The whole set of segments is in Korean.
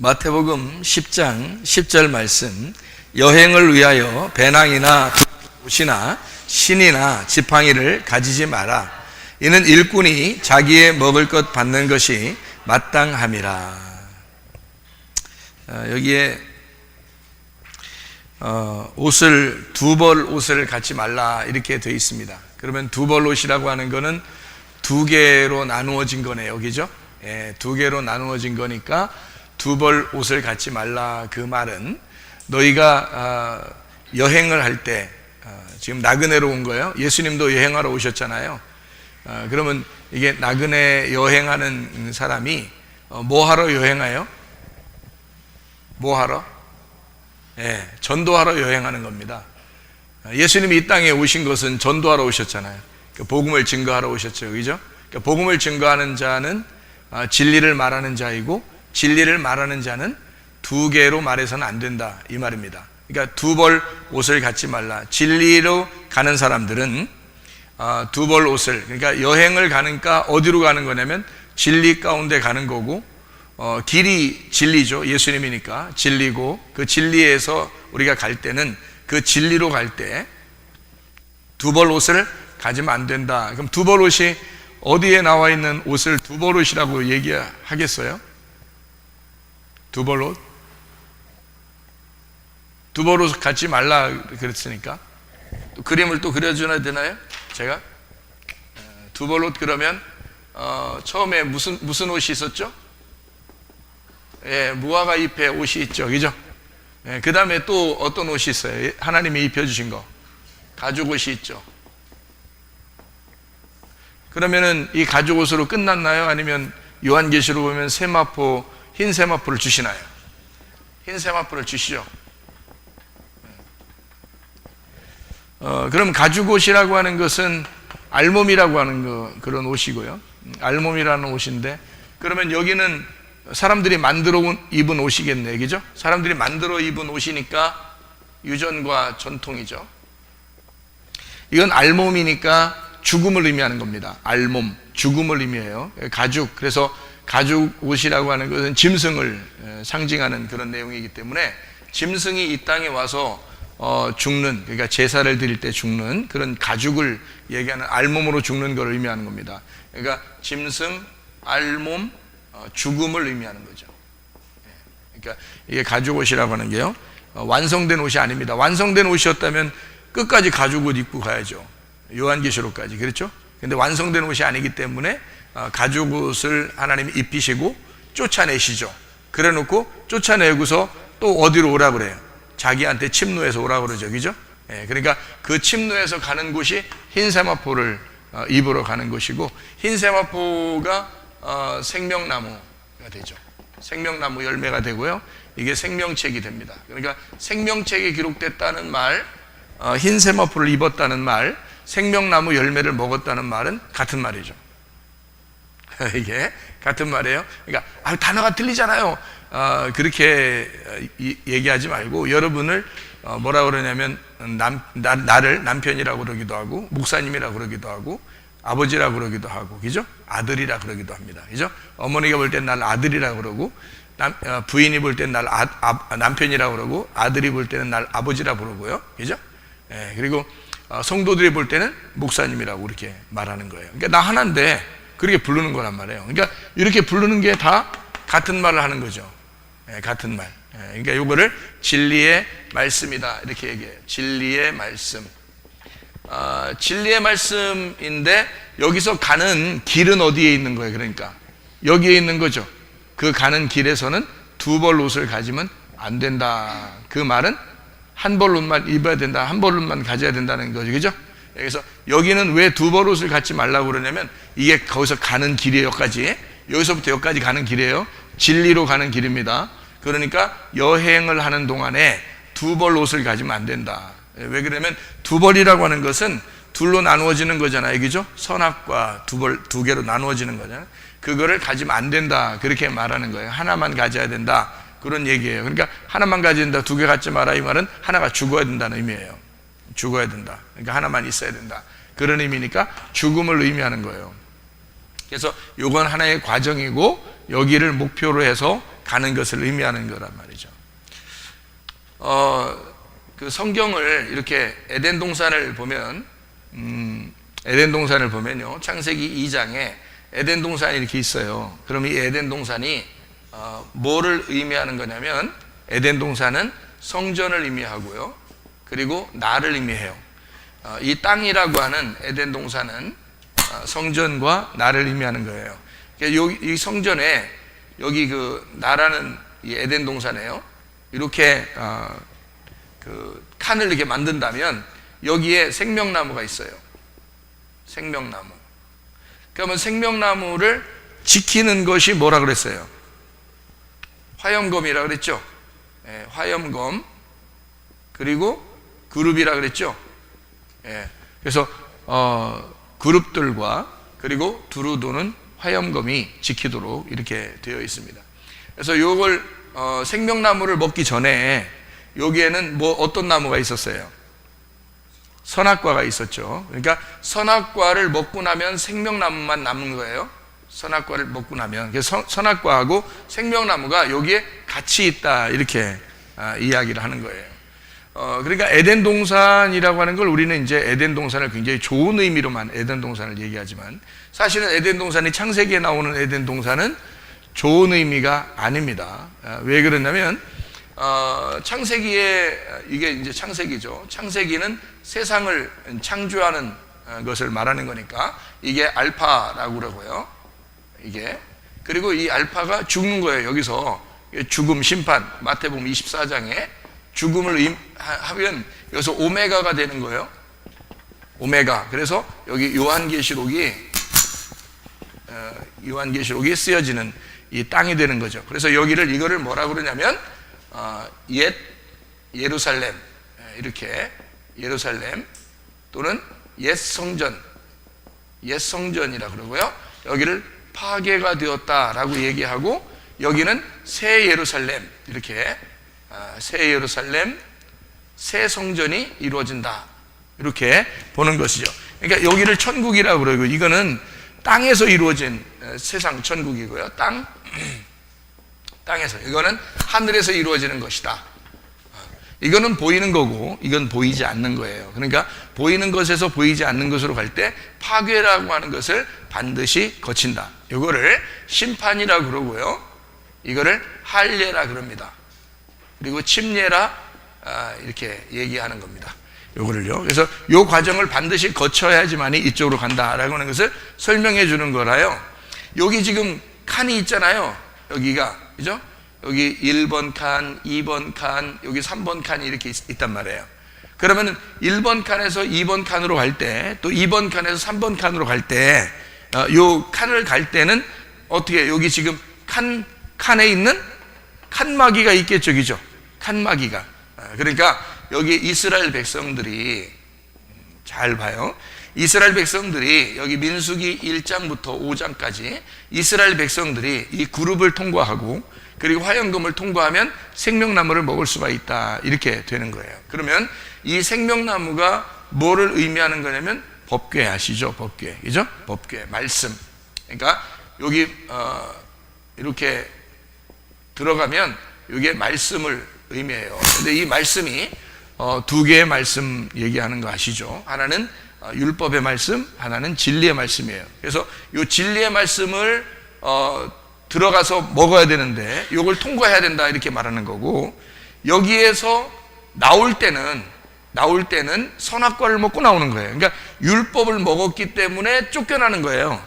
마태복음 10장 10절 말씀, 여행을 위하여 배낭이나 옷이나 신이나 지팡이를 가지지 마라. 이는 일꾼이 자기의 먹을 것 받는 것이 마땅함이라. 여기에 옷을 두 벌 옷을 갖지 말라 이렇게 되어 있습니다. 그러면 두 벌 옷이라고 하는 거는 두 개로 나누어진 거네요, 그죠? 예, 두 개로 나누어진 거니까 두 벌 옷을 갖지 말라. 그 말은 너희가 여행을 할 때, 지금 나그네로 온 거예요. 예수님도 여행하러 오셨잖아요. 그러면 이게 나그네 여행하는 사람이 뭐 하러 여행해요? 뭐 하러? 예, 전도하러 여행하는 겁니다. 예수님이 이 땅에 오신 것은 전도하러 오셨잖아요. 복음을 증거하러 오셨죠, 그죠? 복음을 증거하는 자는 진리를 말하는 자이고, 진리를 말하는 자는 두 개로 말해서는 안 된다, 이 말입니다. 그러니까 두 벌 옷을 갖지 말라. 진리로 가는 사람들은 두 벌 옷을, 그러니까 여행을 가니까 어디로 가는 거냐면 진리 가운데 가는 거고, 길이 진리죠. 예수님이니까 진리고, 그 진리에서 우리가 갈 때는 그 진리로 갈 때 두 벌 옷을 가지면 안 된다. 그럼 두 벌 옷이 어디에 나와 있는 옷을 두 벌 옷이라고 얘기하겠어요? 두 벌 옷? 두 벌 옷 갖지 말라 그랬으니까 또 그림을 또 그려줘야 되나요? 제가 두 벌 옷 그러면 처음에 무슨 옷이 있었죠? 예, 무화과 잎에 옷이 있죠, 그죠? 예, 그 다음에 또 어떤 옷이 있어요? 하나님이 입혀주신 거, 가죽 옷이 있죠. 그러면은 이 가죽 옷으로 끝났나요? 아니면 요한계시록 보면 세마포, 흰 세마포를 주시나요? 흰 세마포를 주시죠. 그럼 가죽 옷이라고 하는 것은 알몸이라고 하는 그런 옷이고요. 알몸이라는 옷인데, 그러면 여기는 사람들이 만들어 입은 옷이겠네요, 그죠? 사람들이 만들어 입은 옷이니까 유전과 전통이죠. 이건 알몸이니까 죽음을 의미하는 겁니다. 알몸, 죽음을 의미해요. 가죽, 그래서 가죽 옷이라고 하는 것은 짐승을 상징하는 그런 내용이기 때문에 짐승이 이 땅에 와서 죽는, 그러니까 제사를 드릴 때 죽는 그런 가죽을 얘기하는, 알몸으로 죽는 걸 의미하는 겁니다. 그러니까 짐승, 알몸, 죽음을 의미하는 거죠. 그러니까 이게 가죽 옷이라고 하는 게요, 완성된 옷이 아닙니다. 완성된 옷이었다면 끝까지 가죽 옷 입고 가야죠. 요한계시록까지, 그렇죠? 근데 완성된 옷이 아니기 때문에 가죽 옷을 하나님이 입히시고 쫓아내시죠. 그래 놓고 쫓아내고서 또 어디로 오라 그래요? 자기한테 침노해서 오라 그러죠, 그죠? 예, 그러니까 그 침노해서 가는 곳이 흰 세마포를 입으러 가는 것이고, 흰 세마포가 생명나무가 되죠. 생명나무 열매가 되고요, 이게 생명책이 됩니다. 그러니까 생명책이 기록됐다는 말, 흰 세마포를 입었다는 말, 생명나무 열매를 먹었다는 말은 같은 말이죠. 이게 같은 말이에요. 그러니까 단어가 틀리잖아요. 그렇게 얘기하지 말고, 여러분을 뭐라 그러냐면 나를 남편이라고 그러기도 하고, 목사님이라고 그러기도 하고, 아버지라고 그러기도 하고, 그죠? 아들이라 그러기도 합니다, 그죠? 어머니가 볼 땐 날 아들이라고 그러고, 부인이 볼 땐 날 남편이라고 그러고, 아들이 볼 때는 날 아버지라고 그러고요, 그죠? 예, 그리고 성도들이 볼 때는 목사님이라고 이렇게 말하는 거예요. 그러니까 나 하나인데 그렇게 부르는 거란 말이에요. 그러니까 이렇게 부르는 게 다 같은 말을 하는 거죠. 예, 같은 말. 예, 그러니까 이거를 진리의 말씀이다 이렇게 얘기해요. 진리의 말씀. 진리의 말씀인데, 여기서 가는 길은 어디에 있는 거예요? 그러니까 여기에 있는 거죠. 그 가는 길에서는 두 벌 옷을 가지면 안 된다. 그 말은 한 벌 옷만 입어야 된다, 한 벌 옷만 가져야 된다는 거죠, 그죠? 그래서 여기는 왜 두 벌 옷을 갖지 말라고 그러냐면, 이게 거기서 가는 길이에요. 여기서부터 여기까지 가는 길이에요. 진리로 가는 길입니다. 그러니까 여행을 하는 동안에 두 벌 옷을 가지면 안 된다. 왜 그러냐면 두 벌이라고 하는 것은 둘로 나누어지는 거잖아요, 그죠? 선악과 두 개로 나누어지는 거잖아요. 그거를 가지면 안 된다, 그렇게 말하는 거예요. 하나만 가져야 된다, 그런 얘기예요. 그러니까 하나만 가져야 된다, 두 개 갖지 마라, 이 말은 하나가 죽어야 된다는 의미예요. 죽어야 된다. 그러니까 하나만 있어야 된다, 그런 의미니까 죽음을 의미하는 거예요. 그래서 이건 하나의 과정이고, 여기를 목표로 해서 가는 것을 의미하는 거란 말이죠. 그 성경을 이렇게 에덴 동산을 보면, 에덴 동산을 보면요, 창세기 2장에 에덴 동산이 이렇게 있어요. 그럼 이 에덴 동산이 뭐를 의미하는 거냐면, 에덴 동산은 성전을 의미하고요, 그리고 나를 의미해요. 이 땅이라고 하는 에덴 동산은 성전과 나를 의미하는 거예요. 이 성전에 여기 그 나라는 이 에덴 동산에요, 이렇게 그 칸을 이렇게 만든다면 여기에 생명나무가 있어요. 생명나무. 그러면 생명나무를 지키는 것이 뭐라 그랬어요? 화염검이라 그랬죠. 예, 화염검. 그리고 그룹이라 그랬죠. 예, 그래서 그룹들과 그리고 두루 도는 화염검이 지키도록 이렇게 되어 있습니다. 그래서 요걸 생명나무를 먹기 전에 여기에는 뭐 어떤 나무가 있었어요? 선악과가 있었죠. 그러니까 선악과를 먹고 나면 생명나무만 남는 거예요. 선악과를 먹고 나면. 그래서 선악과하고 생명나무가 여기에 같이 있다, 이렇게 이야기를 하는 거예요. 그러니까 에덴 동산이라고 하는 걸 우리는 이제 에덴 동산을 굉장히 좋은 의미로만 에덴 동산을 얘기하지만, 사실은 에덴 동산이 창세기에 나오는 에덴 동산은 좋은 의미가 아닙니다. 왜 그러냐면 창세기에, 이게 이제 창세기죠. 창세기는 세상을 창조하는 것을 말하는 거니까 이게 알파라고 그러고요. 이게, 그리고 이 알파가 죽는 거예요. 여기서 죽음, 심판, 마태복음 24장에 죽음을 하면 여기서 오메가가 되는 거예요. 오메가. 그래서 여기 요한계시록이 쓰여지는 이 땅이 되는 거죠. 그래서 이거를 뭐라고 그러냐면 옛 예루살렘, 이렇게 예루살렘 또는 옛 성전이라 그러고요. 여기를 파괴가 되었다라고 얘기하고, 여기는 새 예루살렘, 이렇게 새 예루살렘, 새 성전이 이루어진다, 이렇게 보는 것이죠. 그러니까 여기를 천국이라고 그러고, 이거는 땅에서 이루어진 세상 천국이고요. 땅에서, 이거는 하늘에서 이루어지는 것이다. 이거는 보이는 거고 이건 보이지 않는 거예요. 그러니까 보이는 것에서 보이지 않는 것으로 갈 때 파괴라고 하는 것을 반드시 거친다. 이거를 심판이라 그러고요, 이거를 할례라 그럽니다. 그리고 침례라 이렇게 얘기하는 겁니다. 요거를요. 그래서 요 과정을 반드시 거쳐야지만이 이쪽으로 간다라고 하는 것을 설명해 주는 거라요. 여기 지금 칸이 있잖아요. 여기가, 그죠? 여기 1번 칸, 2번 칸, 여기 3번 칸이 이렇게 있단 말이에요. 그러면 1번 칸에서 2번 칸으로 갈 때, 또 2번 칸에서 3번 칸으로 갈 때, 요 칸을 갈 때는 어떻게, 여기 지금 칸에 있는 칸막이가 있겠죠, 그죠? 칸막이가. 그러니까 여기 이스라엘 백성들이, 잘 봐요. 이스라엘 백성들이 여기 민수기 1장부터 5장까지 이스라엘 백성들이 이 그룹을 통과하고 그리고 화염금을 통과하면 생명나무를 먹을 수가 있다, 이렇게 되는 거예요. 그러면 이 생명나무가 뭐를 의미하는 거냐면 법궤 아시죠? 법궤, 그죠? 법궤, 말씀. 그러니까 여기 이렇게 들어가면 이게 말씀을 의미해요. 근데 이 말씀이 두 개의 말씀 얘기하는 거 아시죠? 하나는 율법의 말씀, 하나는 진리의 말씀이에요. 그래서 이 진리의 말씀을 들어가서 먹어야 되는데 이걸 통과해야 된다, 이렇게 말하는 거고, 여기에서 나올 때는 선악과를 먹고 나오는 거예요. 그러니까 율법을 먹었기 때문에 쫓겨나는 거예요.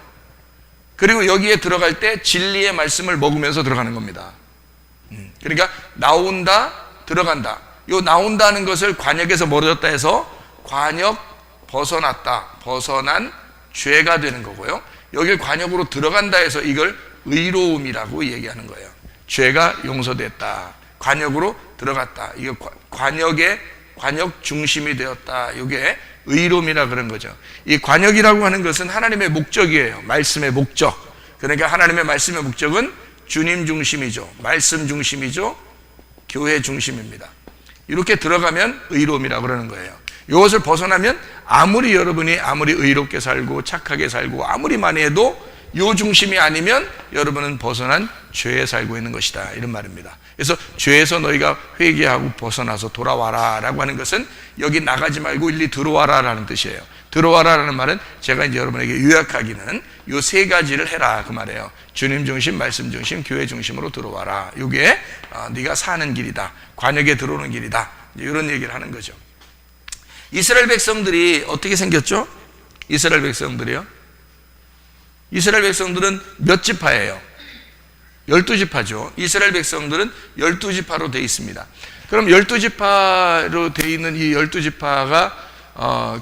그리고 여기에 들어갈 때 진리의 말씀을 먹으면서 들어가는 겁니다. 그러니까 나온다, 들어간다. 요 나온다는 것을 관역에서 멀어졌다 해서 관역 벗어났다, 벗어난 죄가 되는 거고요. 여기 관역으로 들어간다 해서 이걸 의로움이라고 얘기하는 거예요. 죄가 용서됐다, 관역으로 들어갔다, 이거 관역 중심이 되었다, 이게 의로움이라 그런 거죠. 이 관역이라고 하는 것은 하나님의 목적이에요. 말씀의 목적. 그러니까 하나님의 말씀의 목적은 주님 중심이죠, 말씀 중심이죠, 교회 중심입니다. 이렇게 들어가면 의로움이라고 그러는 거예요. 이것을 벗어나면 여러분이 아무리 의롭게 살고 착하게 살고 아무리 많이 해도 요 중심이 아니면 여러분은 벗어난 죄에 살고 있는 것이다, 이런 말입니다. 그래서 죄에서 너희가 회개하고 벗어나서 돌아와라 라고 하는 것은 여기 나가지 말고 일리 들어와라 라는 뜻이에요. 들어와라 라는 말은 제가 이제 여러분에게 요약하기는 요 세 가지를 해라 그 말이에요. 주님 중심, 말씀 중심, 교회 중심으로 들어와라. 이게 네가 사는 길이다, 관역에 들어오는 길이다, 이런 얘기를 하는 거죠. 이스라엘 백성들이 어떻게 생겼죠? 이스라엘 백성들이요, 이스라엘 백성들은 몇 지파예요? 12지파죠. 이스라엘 백성들은 12지파로 되어 있습니다. 그럼 12지파로 되어 있는 이 12지파가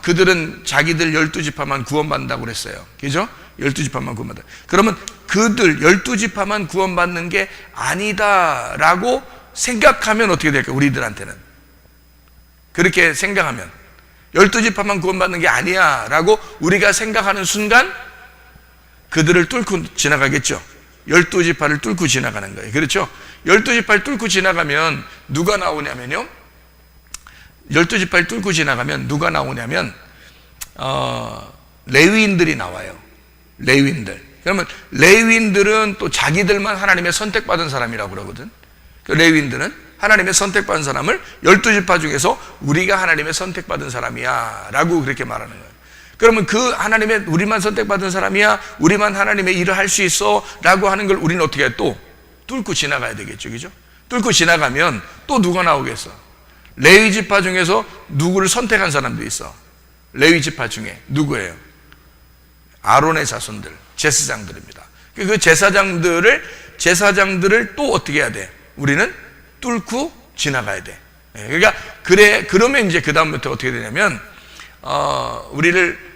그들은 자기들 12지파만 구원받는다고 그랬어요. 그죠? 12지파만 구원받는다. 그러면 그들 12지파만 구원받는 게 아니다라고 생각하면 어떻게 될까요? 우리들한테는 그렇게 생각하면 12지파만 구원받는 게 아니야 라고 우리가 생각하는 순간 그들을 뚫고 지나가겠죠. 12지파를 뚫고 지나가는 거예요. 그렇죠? 12지파를 뚫고 지나가면 누가 나오냐면요, 12지파를 뚫고 지나가면 누가 나오냐면 레위인들이 나와요. 레위인들. 그러면 레위인들은 또 자기들만 하나님의 선택받은 사람이라고 그러거든. 그 레위인들은 하나님의 선택받은 사람을 12지파 중에서 우리가 하나님의 선택받은 사람이야 라고 그렇게 말하는 거예요. 그러면 그 하나님의, 우리만 선택받은 사람이야, 우리만 하나님의 일을 할 수 있어 라고 하는 걸 우리는 어떻게 해? 또 뚫고 지나가야 되겠죠. 그죠? 뚫고 지나가면 또 누가 나오겠어? 레위 지파 중에서 누구를 선택한 사람도 있어. 레위 지파 중에 누구예요? 아론의 자손들, 제사장들입니다. 그 제사장들을 또 어떻게 해야 돼? 우리는 뚫고 지나가야 돼. 그러니까 그러면 이제 그 다음부터 어떻게 되냐면 우리를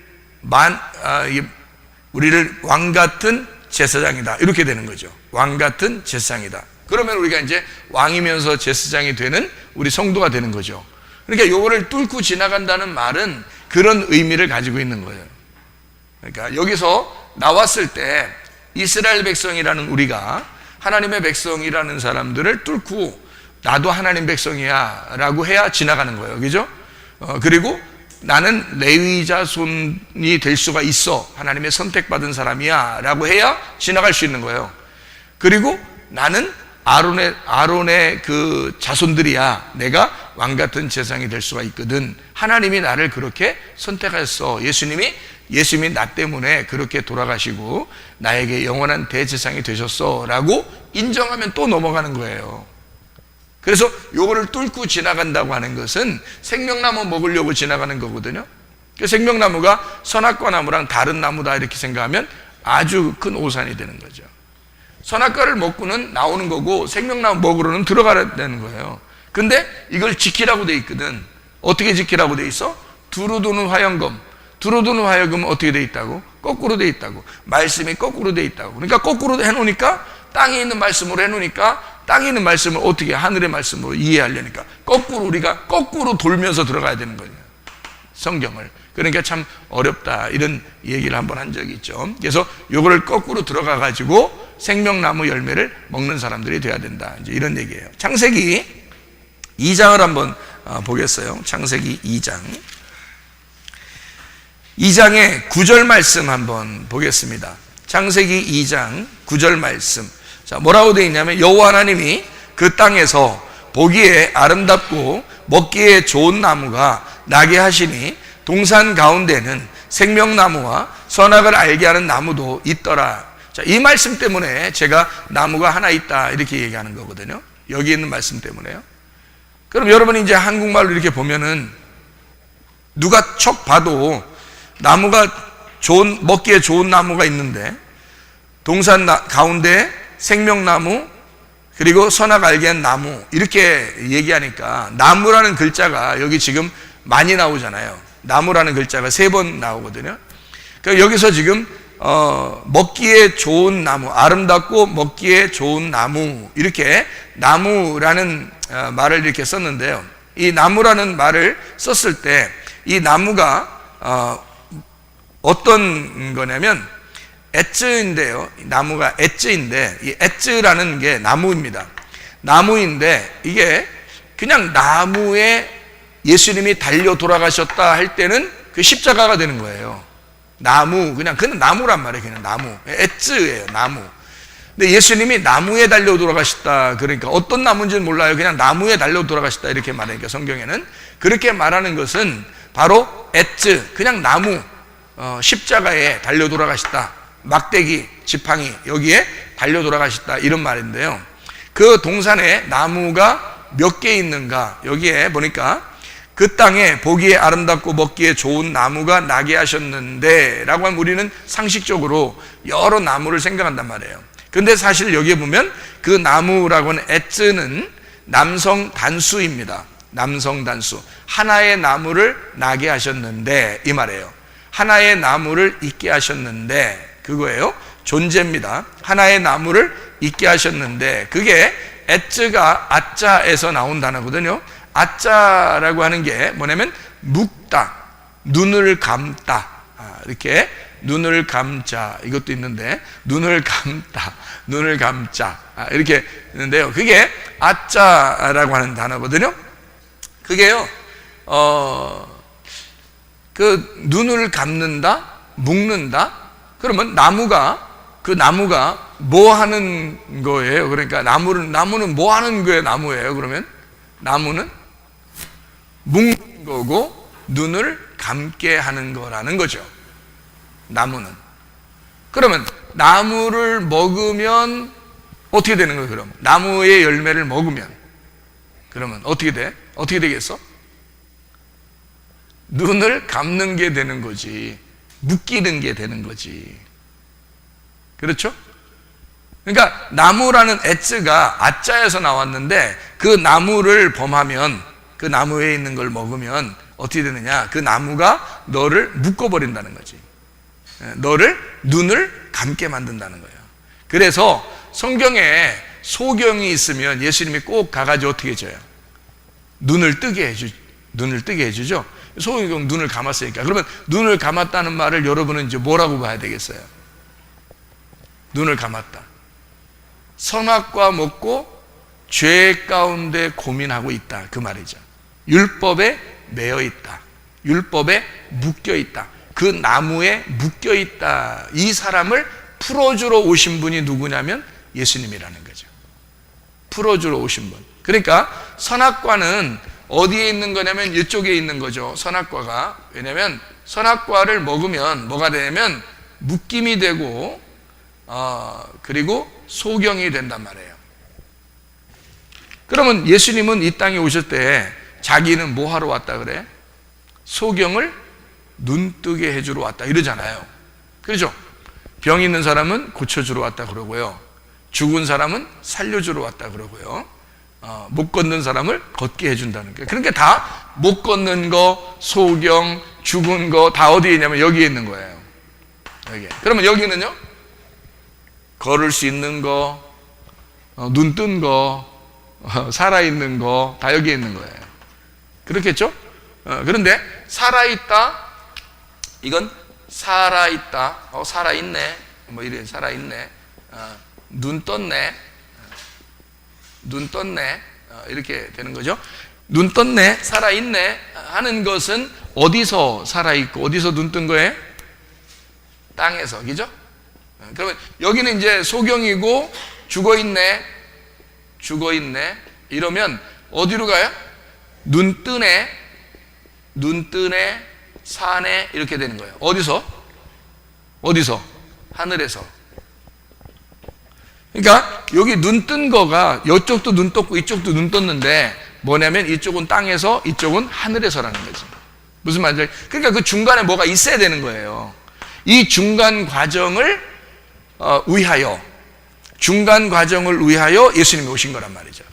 왕 같은 제사장이다, 이렇게 되는 거죠. 왕 같은 제사장이다. 그러면 우리가 이제 왕이면서 제사장이 되는 우리 성도가 되는 거죠. 그러니까 요거를 뚫고 지나간다는 말은 그런 의미를 가지고 있는 거예요. 그러니까 여기서 나왔을 때 이스라엘 백성이라는 우리가 하나님의 백성이라는 사람들을 뚫고 나도 하나님 백성이야 라고 해야 지나가는 거예요. 그죠? 그리고 나는 레위 자손이 될 수가 있어, 하나님의 선택받은 사람이야 라고 해야 지나갈 수 있는 거예요. 그리고 나는 아론의 그 자손들이야, 내가 왕같은 제사장이 될 수가 있거든, 하나님이 나를 그렇게 선택했어, 예수님이 나 때문에 그렇게 돌아가시고 나에게 영원한 대제사장이 되셨어 라고 인정하면 또 넘어가는 거예요. 그래서 요거를 뚫고 지나간다고 하는 것은 생명나무 먹으려고 지나가는 거거든요. 그 생명나무가 선악과 나무랑 다른 나무다 이렇게 생각하면 아주 큰 오산이 되는 거죠. 선악과를 먹고는 나오는 거고 생명나무 먹으러는 들어가야 되는 거예요. 근데 이걸 지키라고 돼 있거든. 어떻게 지키라고 돼 있어? 두루 도는 화영금. 두루 도는 화영금은 어떻게 돼 있다고? 거꾸로 돼 있다고. 말씀이 거꾸로 돼 있다고. 그러니까 거꾸로 해놓으니까, 땅에 있는 말씀으로 해놓으니까, 땅에 있는 말씀을 어떻게 하늘의 말씀으로 이해하려니까 우리가 거꾸로 돌면서 들어가야 되는 거예요, 성경을. 그러니까 참 어렵다, 이런 얘기를 한번 한 적이 있죠. 그래서 요거를 거꾸로 들어가 가지고 생명나무 열매를 먹는 사람들이 돼야 된다, 이제 이런 얘기예요. 창세기 2장을 한번 보겠어요. 창세기 2장의 9절 말씀 한번 보겠습니다. 창세기 2장 9절 말씀. 자, 뭐라고 되어 있냐면, 여호와 하나님이 그 땅에서 보기에 아름답고 먹기에 좋은 나무가 나게 하시니 동산 가운데는 생명나무와 선악을 알게 하는 나무도 있더라. 자, 이 말씀 때문에 제가 나무가 하나 있다 이렇게 얘기하는 거거든요. 여기 있는 말씀 때문에요. 그럼 여러분이 이제 한국말로 이렇게 보면은 누가 척 봐도 나무가 먹기에 좋은 나무가 있는데, 동산 가운데 생명나무 그리고 선악 알게 한 나무 이렇게 얘기하니까, 나무라는 글자가 여기 지금 많이 나오잖아요. 나무라는 글자가 3번 나오거든요. 그러니까 여기서 지금 먹기에 좋은 나무, 아름답고 먹기에 좋은 나무, 이렇게 나무라는 말을 이렇게 썼는데요. 이 나무라는 말을 썼을 때 이 나무가 어떤 거냐면 에츠인데요. 나무가 에츠인데, 이 에츠라는 게 나무입니다. 나무인데 이게 그냥 나무에 예수님이 달려 돌아가셨다 할 때는 그 십자가가 되는 거예요. 나무, 그냥 나무란 말이에요. 그냥 나무. 에츠예요, 나무. 근데 예수님이 나무에 달려 돌아가셨다. 그러니까 어떤 나무인지는 몰라요. 그냥 나무에 달려 돌아가셨다. 이렇게 말하니까 성경에는. 그렇게 말하는 것은 바로 엣즈, 그냥 나무, 십자가에 달려 돌아가셨다. 막대기, 지팡이, 여기에 달려 돌아가셨다. 이런 말인데요. 그 동산에 나무가 몇 개 있는가? 여기에 보니까 그 땅에 보기에 아름답고 먹기에 좋은 나무가 나게 하셨는데 라고 하면 우리는 상식적으로 여러 나무를 생각한단 말이에요. 근데 사실 여기에 보면 그 나무라고 하는 엣즈는 남성 단수입니다. 남성 단수. 하나의 나무를 나게 하셨는데 이 말이에요. 하나의 나무를 있게 하셨는데 그거예요. 존재입니다. 하나의 나무를 있게 하셨는데 그게 엣즈가 아자에서 나온 단어거든요. 아자라고 하는 게 뭐냐면 묵다, 눈을 감다, 이렇게 눈을 감자, 이것도 있는데 눈을 감다, 눈을 감자, 이렇게 있는데요. 그게 아자라고 하는 단어거든요. 그게요, 그 눈을 감는다, 묶는다. 그러면 그 나무가 뭐 하는 거예요? 그러니까 나무는 뭐 하는 거예요? 나무예요. 그러면 나무는 묶는 거고 눈을 감게 하는 거라는 거죠. 나무는. 그러면 나무를 먹으면 어떻게 되는 거예요? 그럼 나무의 열매를 먹으면 그러면 어떻게 돼? 어떻게 되겠어? 눈을 감는 게 되는 거지. 묶이는 게 되는 거지. 그렇죠? 그러니까 나무라는 엣즈가 아자에서 나왔는데 그 나무를 범하면, 그 나무에 있는 걸 먹으면 어떻게 되느냐? 그 나무가 너를 묶어버린다는 거지. 너를, 눈을 감게 만든다는 거예요. 그래서 성경에 소경이 있으면 예수님이 꼭 가가지고 어떻게 해줘요? 눈을 뜨게 해주죠. 소경 눈을 감았으니까. 그러면 눈을 감았다는 말을 여러분은 이제 뭐라고 봐야 되겠어요? 눈을 감았다. 선악과 먹고 죄 가운데 고민하고 있다. 그 말이죠. 율법에 매여 있다. 율법에 묶여 있다. 그 나무에 묶여 있다. 이 사람을 풀어주러 오신 분이 누구냐면 예수님이라는 거죠. 풀어주러 오신 분. 그러니까 선악과는 어디에 있는 거냐면 이쪽에 있는 거죠. 선악과가. 왜냐하면 선악과를 먹으면 뭐가 되냐면 묶임이 되고 그리고 소경이 된단 말이에요. 그러면 예수님은 이 땅에 오실 때 자기는 뭐 하러 왔다 그래? 소경을 눈뜨게 해주러 왔다 이러잖아요. 그렇죠? 병 있는 사람은 고쳐주러 왔다 그러고요. 죽은 사람은 살려주러 왔다 그러고요. 못 걷는 사람을 걷게 해준다는 거예요. 그러니까 다 못 걷는 거, 소경, 죽은 거 다 어디에 있냐면 여기에 있는 거예요. 여기. 그러면 여기는요? 걸을 수 있는 거, 눈 뜬 거, 살아있는 거 다 여기에 있는 거예요. 그렇겠죠? 그런데 살아있다, 이건 살아있다, 살아있네, 뭐 이래, 살아있네, 눈 떴네, 눈 떴네, 이렇게 되는 거죠. 눈 떴네, 살아있네 하는 것은 어디서 살아있고 어디서 눈 뜬 거예요? 땅에서, 그죠? 그러면 여기는 이제 소경이고 죽어있네, 죽어있네 이러면 어디로 가요? 눈 뜨네, 눈 뜨네, 사네 이렇게 되는 거예요. 어디서? 하늘에서. 그러니까 여기 눈 뜬 거가 이쪽도 눈 떴고 이쪽도 눈 떴는데 뭐냐면 이쪽은 땅에서 이쪽은 하늘에서라는 거지. 무슨 말인지. 그러니까 그 중간에 뭐가 있어야 되는 거예요. 이 중간 과정을 위하여 예수님이 오신 거란 말이죠.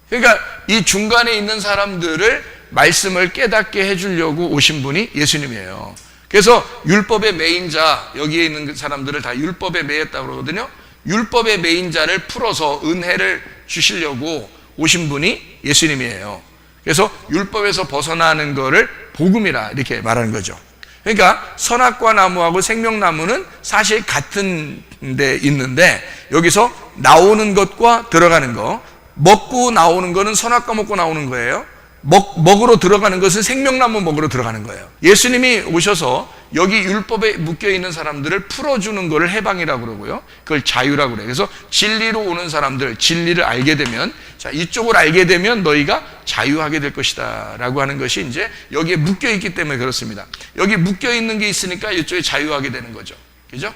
그러니까 이 중간에 있는 사람들을 말씀을 깨닫게 해주려고 오신 분이 예수님이에요. 그래서 율법의 매인 자, 여기에 있는 사람들을 다 율법에 매였다고 그러거든요. 율법의 매인 자를 풀어서 은혜를 주시려고 오신 분이 예수님이에요. 그래서 율법에서 벗어나는 거를 복음이라 이렇게 말하는 거죠. 그러니까 선악과 나무하고 생명나무는 사실 같은 데 있는데 여기서 나오는 것과 들어가는 거, 먹고 나오는 거는 선악과 먹고 나오는 거예요. 먹으러 들어가는 것은 생명나무 먹으러 들어가는 거예요. 예수님이 오셔서 여기 율법에 묶여있는 사람들을 풀어주는 것을 해방이라고 그러고요. 그걸 자유라고 그래요. 그래서 진리로 오는 사람들, 진리를 알게 되면, 자, 이쪽을 알게 되면 너희가 자유하게 될 것이다 라고 하는 것이 이제 여기에 묶여있기 때문에 그렇습니다. 여기 묶여있는 게 있으니까 이쪽에 자유하게 되는 거죠. 그죠?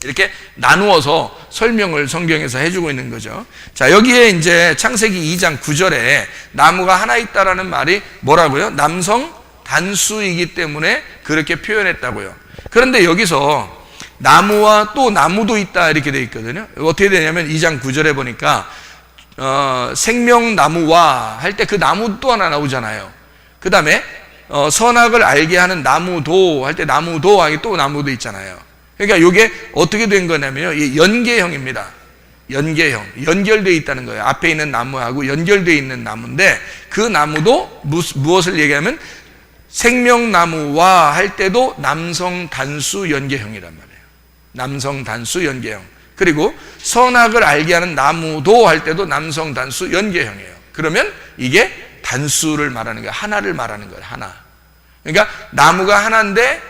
이렇게 나누어서 설명을 성경에서 해주고 있는 거죠. 자, 여기에 이제 창세기 2장 9절에 나무가 하나 있다라는 말이 뭐라고요? 남성 단수이기 때문에 그렇게 표현했다고요. 그런데 여기서 나무와 또 나무도 있다 이렇게 돼 있거든요. 어떻게 되냐면 2장 9절에 보니까 생명나무와 할 때 그 나무 또 하나 나오잖아요. 그 다음에 선악을 알게 하는 나무도 할 때 나무도 하게 또 나무도 있잖아요. 그러니까 이게 어떻게 된 거냐면요, 연계형입니다. 연계형, 연결되어 있다는 거예요. 앞에 있는 나무하고 연결되어 있는 나무인데 그 나무도 무엇을 얘기하면 생명나무와 할 때도 남성 단수 연계형이란 말이에요. 남성 단수 연계형. 그리고 선악을 알게 하는 나무도 할 때도 남성 단수 연계형이에요. 그러면 이게 단수를 말하는 거예요. 하나를 말하는 거예요. 하나. 그러니까 나무가 하나인데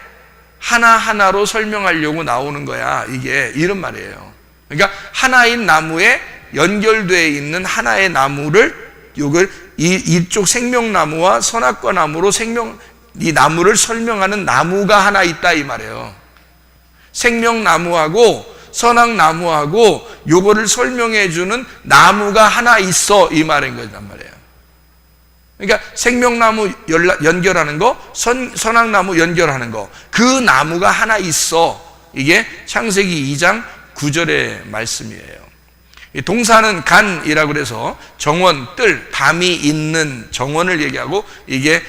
하나하나로 설명하려고 나오는 거야. 이게 이런 말이에요. 그러니까 하나인 나무에 연결되어 있는 하나의 나무를 이쪽 생명나무와 선악과 나무로 이 나무를 설명하는 나무가 하나 있다 이 말이에요. 생명나무하고 선악나무하고 요거를 설명해 주는 나무가 하나 있어 이 말인 거란 말이에요. 그러니까 생명나무 연결하는 거, 선악나무 연결하는 거, 그 나무가 하나 있어. 이게 창세기 2장 9절의 말씀이에요. 이 동사는 간이라고 그래서 정원, 뜰, 담이 있는 정원을 얘기하고 이게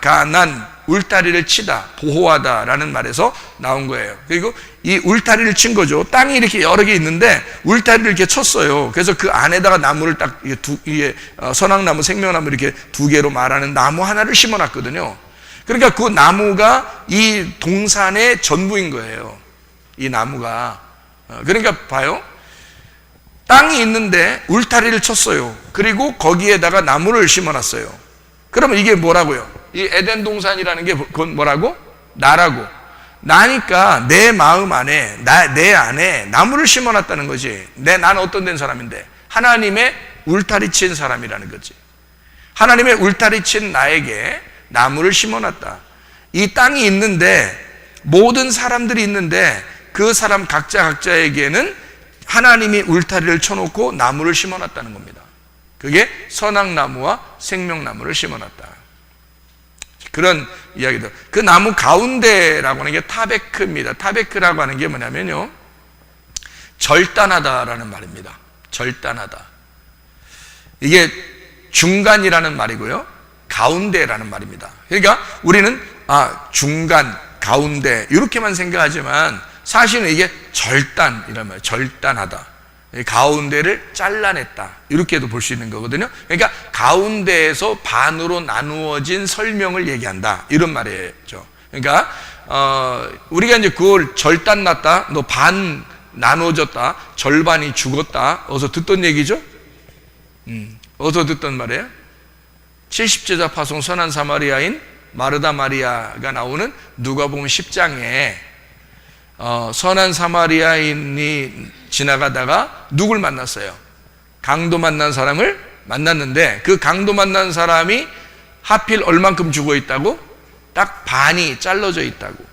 가난, 울타리를 치다, 보호하다라는 말에서 나온 거예요. 그리고 이 울타리를 친 거죠. 땅이 이렇게 여러 개 있는데 울타리를 이렇게 쳤어요. 그래서 그 안에다가 나무를 딱 이게 선악나무, 생명나무 이렇게 두 개로 말하는 나무 하나를 심어놨거든요. 그러니까 그 나무가 이 동산의 전부인 거예요. 이 나무가. 그러니까 봐요. 땅이 있는데 울타리를 쳤어요. 그리고 거기에다가 나무를 심어놨어요. 그러면 이게 뭐라고요? 이 에덴 동산이라는 게 그건 뭐라고? 나라고. 나니까 내 마음 안에, 내 안에 나무를 심어놨다는 거지. 나는 어떤 된 사람인데? 하나님의 울타리 친 사람이라는 거지. 하나님의 울타리 친 나에게 나무를 심어놨다. 이 땅이 있는데, 모든 사람들이 있는데, 그 사람 각자에게는 하나님이 울타리를 쳐놓고 나무를 심어놨다는 겁니다. 그게 선악나무와 생명나무를 심어놨다. 그런 이야기들. 그 나무 가운데라고 하는 게 타베크입니다. 타베크라고 하는 게 뭐냐면요, 절단하다라는 말입니다. 절단하다. 이게 중간이라는 말이고요, 가운데라는 말입니다. 그러니까 우리는 중간, 가운데 이렇게만 생각하지만 사실은 이게 절단이란 말이에요. 절단하다. 가운데를 잘라냈다. 이렇게도 볼 수 있는 거거든요. 그러니까 가운데에서 반으로 나누어진 설명을 얘기한다. 이런 말이죠. 그러니까 우리가 이제 그걸 절단났다, 너 반 나누어졌다, 절반이 죽었다. 어서 듣던 얘기죠? 어서 듣던 말이에요. 70제자 파송 선한 사마리아인 마르다 마리아가 나오는 누가복음 10장에 선한 사마리아인이 지나가다가 누굴 만났어요? 강도 만난 사람을 만났는데 그 강도 만난 사람이 하필 얼만큼 죽어 있다고? 딱 반이 잘라져 있다고.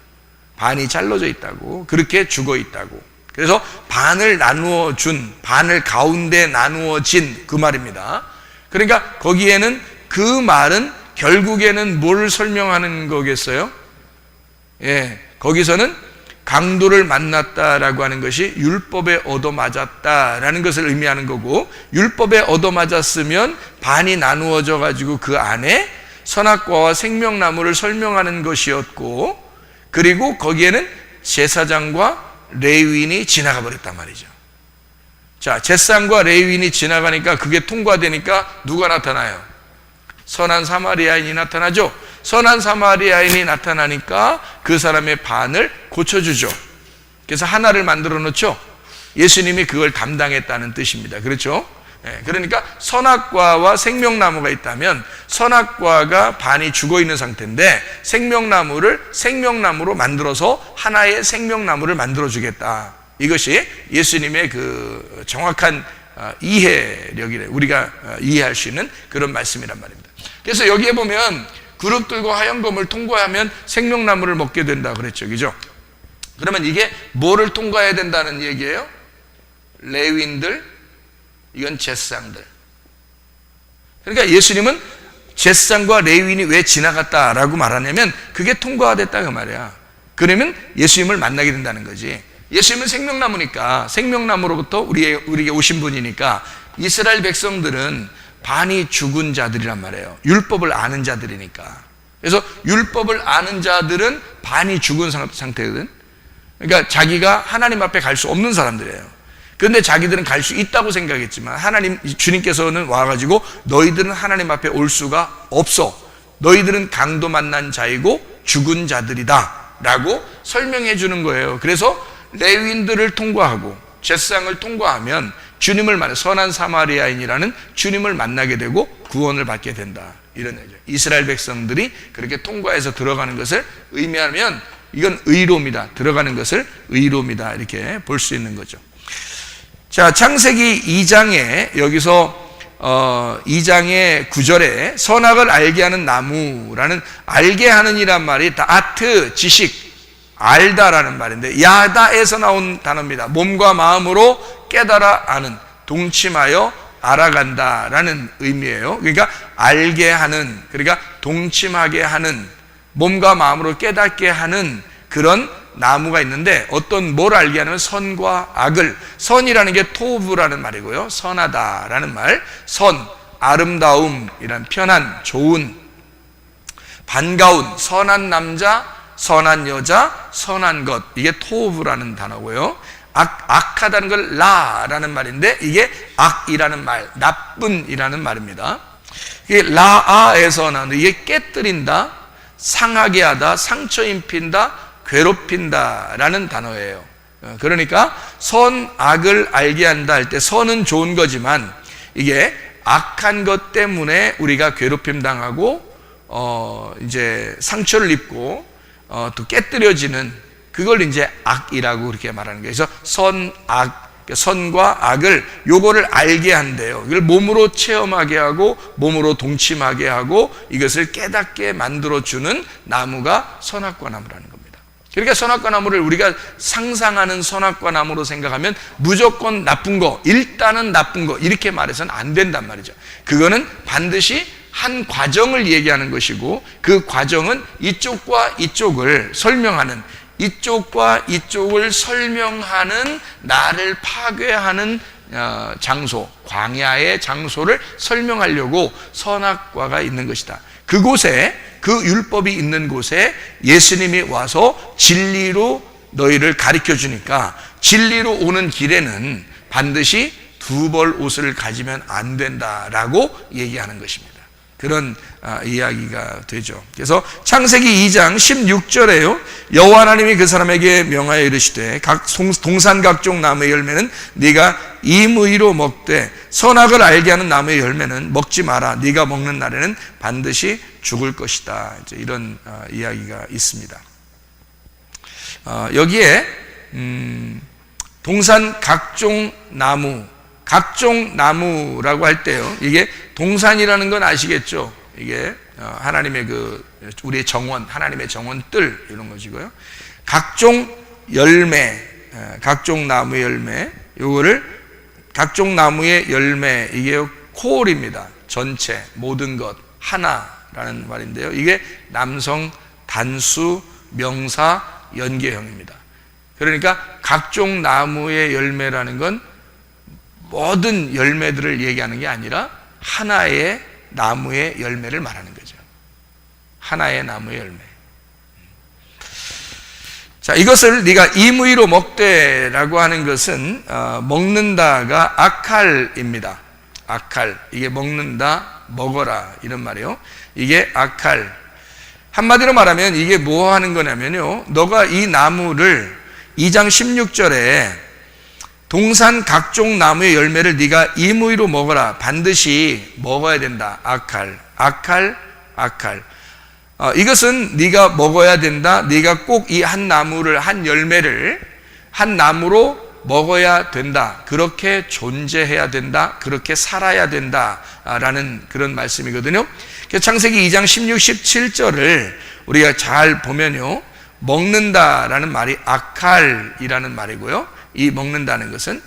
반이 잘라져 있다고. 그렇게 죽어 있다고. 그래서 반을 나누어 준, 반을 가운데 나누어진 그 말입니다. 그러니까 거기에는 그 말은 결국에는 뭘 설명하는 거겠어요? 예, 거기서는 강도를 만났다라고 하는 것이 율법에 얻어맞았다라는 것을 의미하는 거고, 율법에 얻어맞았으면 반이 나누어져 가지고 그 안에 선악과와 생명나무를 설명하는 것이었고, 그리고 거기에는 제사장과 레위인이 지나가 버렸단 말이죠. 자, 제사장과 레위인이 지나가니까 그게 통과되니까 누가 나타나요? 선한 사마리아인이 나타나죠. 선한 사마리아인이 나타나니까 그 사람의 반을 고쳐주죠. 그래서 하나를 만들어 놓죠. 예수님이 그걸 담당했다는 뜻입니다. 그렇죠? 그러니까 선악과와 생명나무가 있다면 선악과가 반이 죽어 있는 상태인데 생명나무를 생명나무로 만들어서 하나의 생명나무를 만들어 주겠다. 이것이 예수님의 그 정확한 이해력이래. 우리가 이해할 수 있는 그런 말씀이란 말입니다. 그래서 여기에 보면 그룹들과 화영검을 통과하면 생명나무를 먹게 된다 그랬죠. 그죠? 그러면 이게 뭐를 통과해야 된다는 얘기예요? 레위인들, 이건 제사장들. 그러니까 예수님은 제사장과 레위인이 왜 지나갔다라고 말하냐면 그게 통과됐다 그 말이야. 그러면 예수님을 만나게 된다는 거지. 예수님은 생명나무니까, 생명나무로부터 우리에게 오신 분이니까 이스라엘 백성들은 반이 죽은 자들이란 말이에요. 율법을 아는 자들이니까. 그래서 율법을 아는 자들은 반이 죽은 상태거든. 그러니까 자기가 하나님 앞에 갈 수 없는 사람들이에요. 그런데 자기들은 갈 수 있다고 생각했지만 주님께서는 와가지고 너희들은 하나님 앞에 올 수가 없어. 너희들은 강도 만난 자이고 죽은 자들이다 라고 설명해 주는 거예요. 그래서 레위인들을 통과하고 제사장을 통과하면 주님을 만나, 선한 사마리아인이라는 주님을 만나게 되고 구원을 받게 된다. 이런 얘기죠. 이스라엘 백성들이 그렇게 통과해서 들어가는 것을 의미하면 이건 의로움이다. 들어가는 것을 의로움이다. 이렇게 볼 수 있는 거죠. 자, 창세기 2장에 여기서 2장의 9절에 선악을 알게 하는 나무라는 알게 하는이란 말이 다트, 지식, 알다라는 말인데 야다에서 나온 단어입니다. 몸과 마음으로 깨달아 아는, 동침하여 알아간다라는 의미예요. 그러니까 알게 하는, 그러니까 동침하게 하는, 몸과 마음으로 깨닫게 하는 그런 나무가 있는데 어떤 뭘 알게 하냐면 선과 악을, 선이라는 게 토브라는 말이고요. 선하다라는 말, 선, 아름다움이란 편한, 좋은, 반가운, 선한 남자, 선한 여자, 선한 것, 이게 토브라는 단어고요. 악하다는 걸 라라는 말인데 이게 악이라는 말, 나쁜이라는 말입니다. 이게 라아에서 나오는, 이게 깨뜨린다, 상하게 하다, 상처 입힌다, 괴롭힌다 라는 단어예요. 그러니까 선악을 알게 한다 할 때 선은 좋은 거지만 이게 악한 것 때문에 우리가 괴롭힘 당하고 이제 상처를 입고 또 깨뜨려지는 그걸 이제 악이라고 그렇게 말하는 거예요. 그래서 선과 악을 요거를 알게 한대요. 이걸 몸으로 체험하게 하고 몸으로 동침하게 하고 이것을 깨닫게 만들어주는 나무가 선악과 나무라는 겁니다. 그러니까 선악과 나무를 우리가 상상하는 선악과 나무로 생각하면 무조건 나쁜 거, 일단은 나쁜 거 이렇게 말해서는 안 된단 말이죠. 그거는 반드시 한 과정을 얘기하는 것이고 그 과정은 이쪽과 이쪽을 설명하는, 이쪽과 이쪽을 설명하는, 나를 파괴하는 장소, 광야의 장소를 설명하려고 선악과가 있는 것이다. 그곳에, 그 율법이 있는 곳에 예수님이 와서 진리로 너희를 가르쳐 주니까 진리로 오는 길에는 반드시 두 벌 옷을 가지면 안 된다라고 얘기하는 것입니다. 그런 이야기가 되죠. 그래서 창세기 2장 16절에요. 여호와 하나님이 그 사람에게 명하여 이르시되 동산 각종 나무의 열매는 네가 임의로 먹되 선악을 알게 하는 나무의 열매는 먹지 마라. 네가 먹는 날에는 반드시 죽을 것이다. 이제 이런 이야기가 있습니다. 여기에 동산 각종 나무라고 할 때요. 이게 동산이라는 건 아시겠죠? 이게 하나님의 우리의 정원, 하나님의 정원들 이런 것이고요. 각종 열매, 각종 나무의 열매, 요거를 각종 나무의 열매, 이게 콜입니다. 전체, 모든 것, 하나라는 말인데요. 이게 남성 단수 명사 연계형입니다. 그러니까 각종 나무의 열매라는 건 모든 열매들을 얘기하는 게 아니라 하나의 나무의 열매를 말하는 거죠. 하나의 나무의 열매. 자, 이것을 네가 임의로 먹되라고 하는 것은 먹는다가 아칼입니다. 아칼. 이게 먹는다, 먹어라 이런 말이에요. 이게 아칼. 한마디로 말하면 이게 뭐 하는 거냐면요. 너가 이 나무를 2장 16절에 동산 각종 나무의 열매를 네가 임의로 먹어라. 반드시 먹어야 된다. 아칼. 이것은 네가 먹어야 된다. 네가 꼭 이 한 나무를, 한 열매를 한 나무로 먹어야 된다. 그렇게 존재해야 된다. 그렇게 살아야 된다. 라는 그런 말씀이거든요. 창세기 2장 16, 17절을 우리가 잘 보면요, 먹는다라는 말이 아칼이라는 말이고요. 이 먹는다는 것은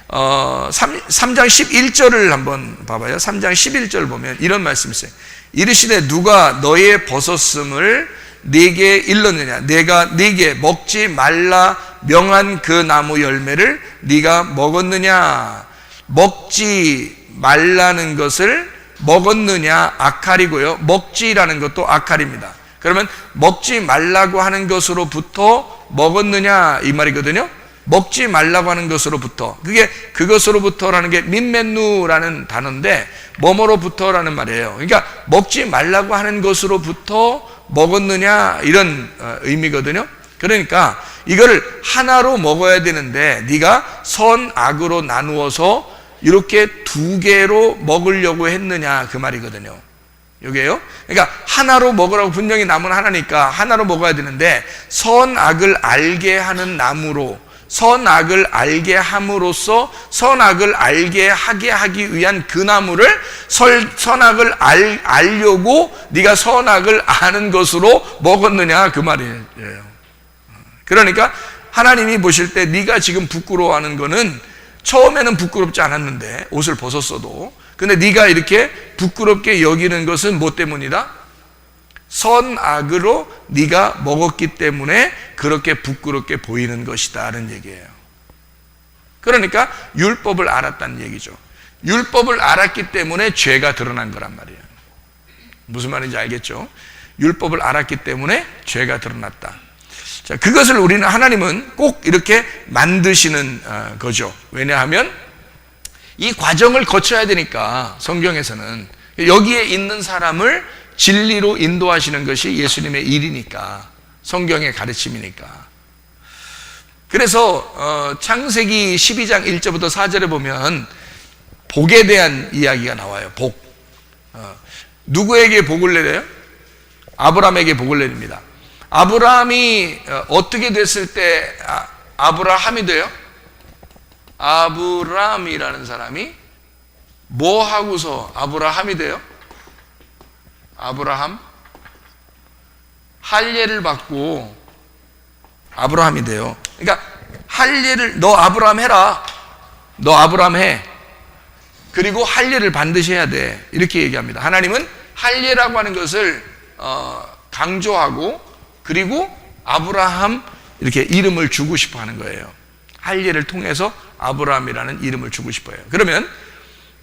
3장 11절을 한번 봐봐요. 3장 11절 보면 이런 말씀이 있어요. 이르시되 누가 너의 벗었음을 네게 일렀느냐. 내가 네게 먹지 말라 명한 그 나무 열매를 네가 먹었느냐. 먹지 말라는 것을 먹었느냐 아칼이고요. 먹지라는 것도 아칼입니다. 그러면 먹지 말라고 하는 것으로부터 먹었느냐 이 말이거든요. 먹지 말라고 하는 것으로부터, 그게 그것으로부터라는 게 민맨누라는 단어인데 뭐뭐로부터라는 말이에요. 그러니까 먹지 말라고 하는 것으로부터 먹었느냐 이런 의미거든요. 그러니까 이거를 하나로 먹어야 되는데 네가 선악으로 나누어서 이렇게 두 개로 먹으려고 했느냐 그 말이거든요. 이게요. 그러니까 하나로 먹으라고 분명히 나무는 하나니까 하나로 먹어야 되는데 선악을 알게 하는 나무로, 선악을 알게 함으로써 선악을 알게 하게 하기 위한 그 나무를 선악을 알려고 네가 선악을 아는 것으로 먹었느냐 그 말이에요. 그러니까 하나님이 보실 때 네가 지금 부끄러워하는 거는 처음에는 부끄럽지 않았는데 옷을 벗었어도, 근데 네가 이렇게 부끄럽게 여기는 것은 뭐 때문이다? 선악으로 네가 먹었기 때문에 그렇게 부끄럽게 보이는 것이다라는 얘기예요. 그러니까 율법을 알았다는 얘기죠. 율법을 알았기 때문에 죄가 드러난 거란 말이에요. 무슨 말인지 알겠죠? 율법을 알았기 때문에 죄가 드러났다. 자, 그것을 우리는, 하나님은 꼭 이렇게 만드시는 거죠. 왜냐하면 이 과정을 거쳐야 되니까. 성경에서는 여기에 있는 사람을 진리로 인도하시는 것이 예수님의 일이니까, 성경의 가르침이니까. 그래서 창세기 12장 1절부터 4절에 보면 복에 대한 이야기가 나와요. 복. 누구에게 복을 내려요? 아브라함에게 복을 내립니다. 아브라함이 어떻게 됐을 때 아브라함이 돼요? 아브라함이라는 사람이 뭐 하고서 아브라함이 돼요? 아브라함 할례를 받고 아브라함이 돼요. 그러니까 할례를, 너 아브라함 해라, 너 아브라함 해, 그리고 할례를 반드시 해야 돼, 이렇게 얘기합니다. 하나님은 할례라고 하는 것을 강조하고, 그리고 아브라함 이렇게 이름을 주고 싶어 하는 거예요. 할례를 통해서 아브라함이라는 이름을 주고 싶어요. 그러면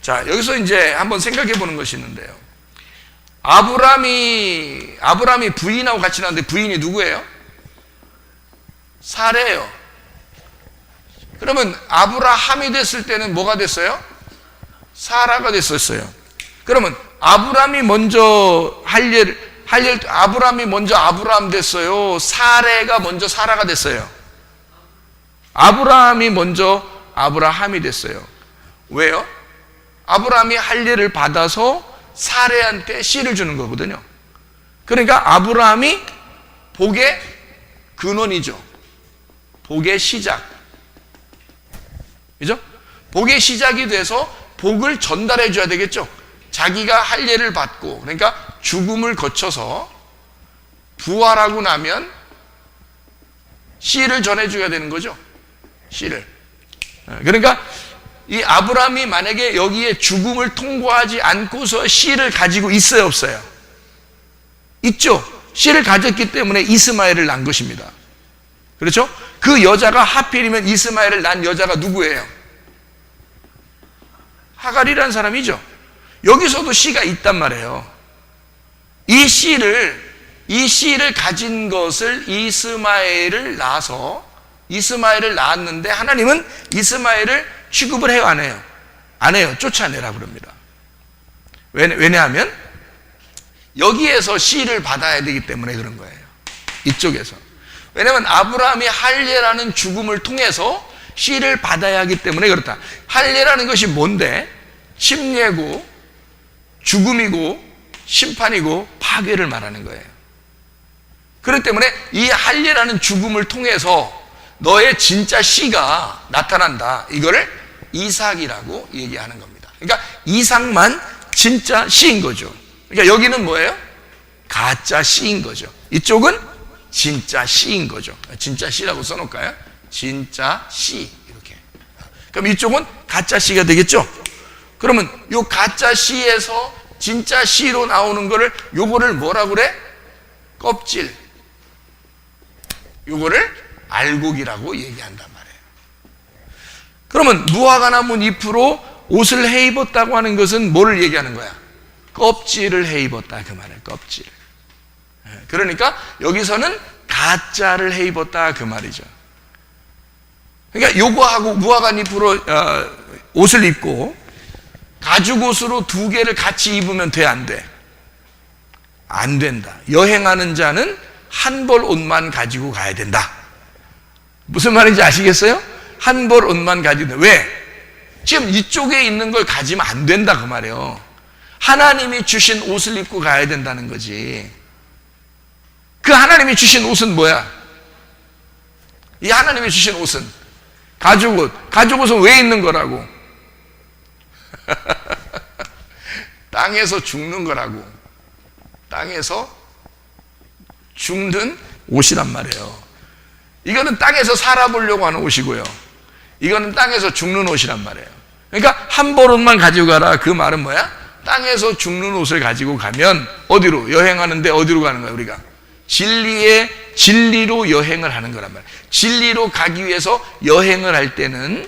자, 여기서 이제 한번 생각해 보는 것이 있는데요. 아브라함이 부인하고 같이 나왔는데 부인이 누구예요? 사레예요. 그러면 아브라함이 됐을 때는 뭐가 됐어요? 사라가 됐었어요. 그러면 아브라함이 먼저 아브라함이 먼저 아브라함 됐어요? 사레가 먼저 사라가 됐어요? 아브라함이 먼저 아브라함이 됐어요. 왜요? 아브라함이 할례를 받아서 사레한테 씨를 주는 거거든요. 그러니까 아브라함이 복의 근원이죠. 복의 시작. 그죠? 복의 시작이 돼서 복을 전달해 줘야 되겠죠. 자기가 할례를 받고, 그러니까 죽음을 거쳐서 부활하고 나면 씨를 전해 줘야 되는 거죠. 씨를. 그러니까 이 아브라함이 만약에 여기에 죽음을 통과하지 않고서 씨를 가지고 있어요, 없어요? 있죠. 씨를 가졌기 때문에 이스마엘을 낳은 것입니다. 그렇죠? 그 여자가 하필이면 이스마엘을 낳은 여자가 누구예요? 하갈이라는 사람이죠. 여기서도 씨가 있단 말이에요. 이 씨를 가진 것을 이스마엘을 낳았는데 하나님은 이스마엘을 취급을 해요, 안 해요? 안 해요. 쫓아내라 그럽니다. 왜냐하면 여기에서 씨를 받아야 되기 때문에 그런 거예요. 이쪽에서. 왜냐하면 아브라함이 할례라는 죽음을 통해서 씨를 받아야 하기 때문에 그렇다. 할례라는 것이 뭔데? 침례고 죽음이고 심판이고 파괴를 말하는 거예요. 그렇기 때문에 이 할례라는 죽음을 통해서 너의 진짜 씨가 나타난다. 이거를 이삭이라고 얘기하는 겁니다. 그러니까 이삭만 진짜 씨인 거죠. 그러니까 여기는 뭐예요? 가짜 씨인 거죠. 이쪽은 진짜 씨인 거죠. 진짜 씨라고 써놓을까요? 진짜 씨 이렇게. 그럼 이쪽은 가짜 씨가 되겠죠? 그러면 요 가짜 씨에서 진짜 씨로 나오는 거를 요거를 뭐라고 그래? 껍질. 요거를 알곡이라고 얘기한단 말이에요. 그러면 무화과 나무 잎으로 옷을 해 입었다고 하는 것은 뭐를 얘기하는 거야? 껍질을 해 입었다 그 말이에요. 껍질. 그러니까 여기서는 가짜를 해 입었다 그 말이죠. 그러니까 요거하고 무화과 잎으로 옷을 입고 가죽 옷으로 두 개를 같이 입으면 돼, 안 돼? 안 된다. 여행하는 자는 한 벌 옷만 가지고 가야 된다. 무슨 말인지 아시겠어요? 한 벌 옷만 가지고. 왜? 지금 이쪽에 있는 걸 가지면 안 된다 그 말이에요. 하나님이 주신 옷을 입고 가야 된다는 거지. 그 하나님이 주신 옷은 뭐야? 이 하나님이 주신 옷은 가죽 옷. 가죽 옷은 왜 있는 거라고? 땅에서 죽는 거라고. 땅에서 죽는 옷이란 말이에요. 이거는 땅에서 살아보려고 하는 옷이고요. 이거는 땅에서 죽는 옷이란 말이에요. 그러니까 한 벌 옷만 가지고 가라. 그 말은 뭐야? 땅에서 죽는 옷을 가지고 가면 어디로? 여행하는데 어디로 가는 거야 우리가? 진리로 여행을 하는 거란 말이에요. 진리로 가기 위해서 여행을 할 때는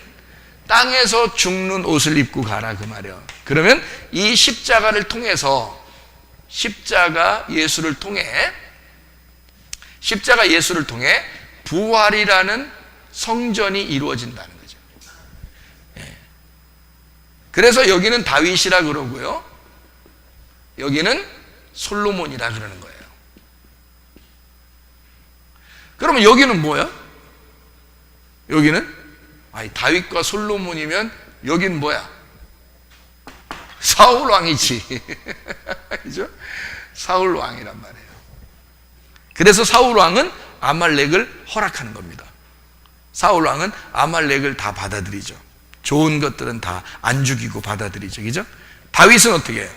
땅에서 죽는 옷을 입고 가라 그 말이에요. 그러면 이 십자가를 통해서 십자가 예수를 통해 부활이라는 성전이 이루어진다는 거죠. 그래서 여기는 다윗이라 그러고요. 여기는 솔로몬이라 그러는 거예요. 그러면 여기는 뭐야? 여기는 다윗과 솔로몬이면 여기는 뭐야? 사울 왕이지. 그죠? 사울 왕이란 말이에요. 그래서 사울 왕은 아말렉을 허락하는 겁니다. 사울 왕은 아말렉을 다 받아들이죠. 좋은 것들은 다 안 죽이고 받아들이죠. 그죠? 다윗은 어떻게 해요?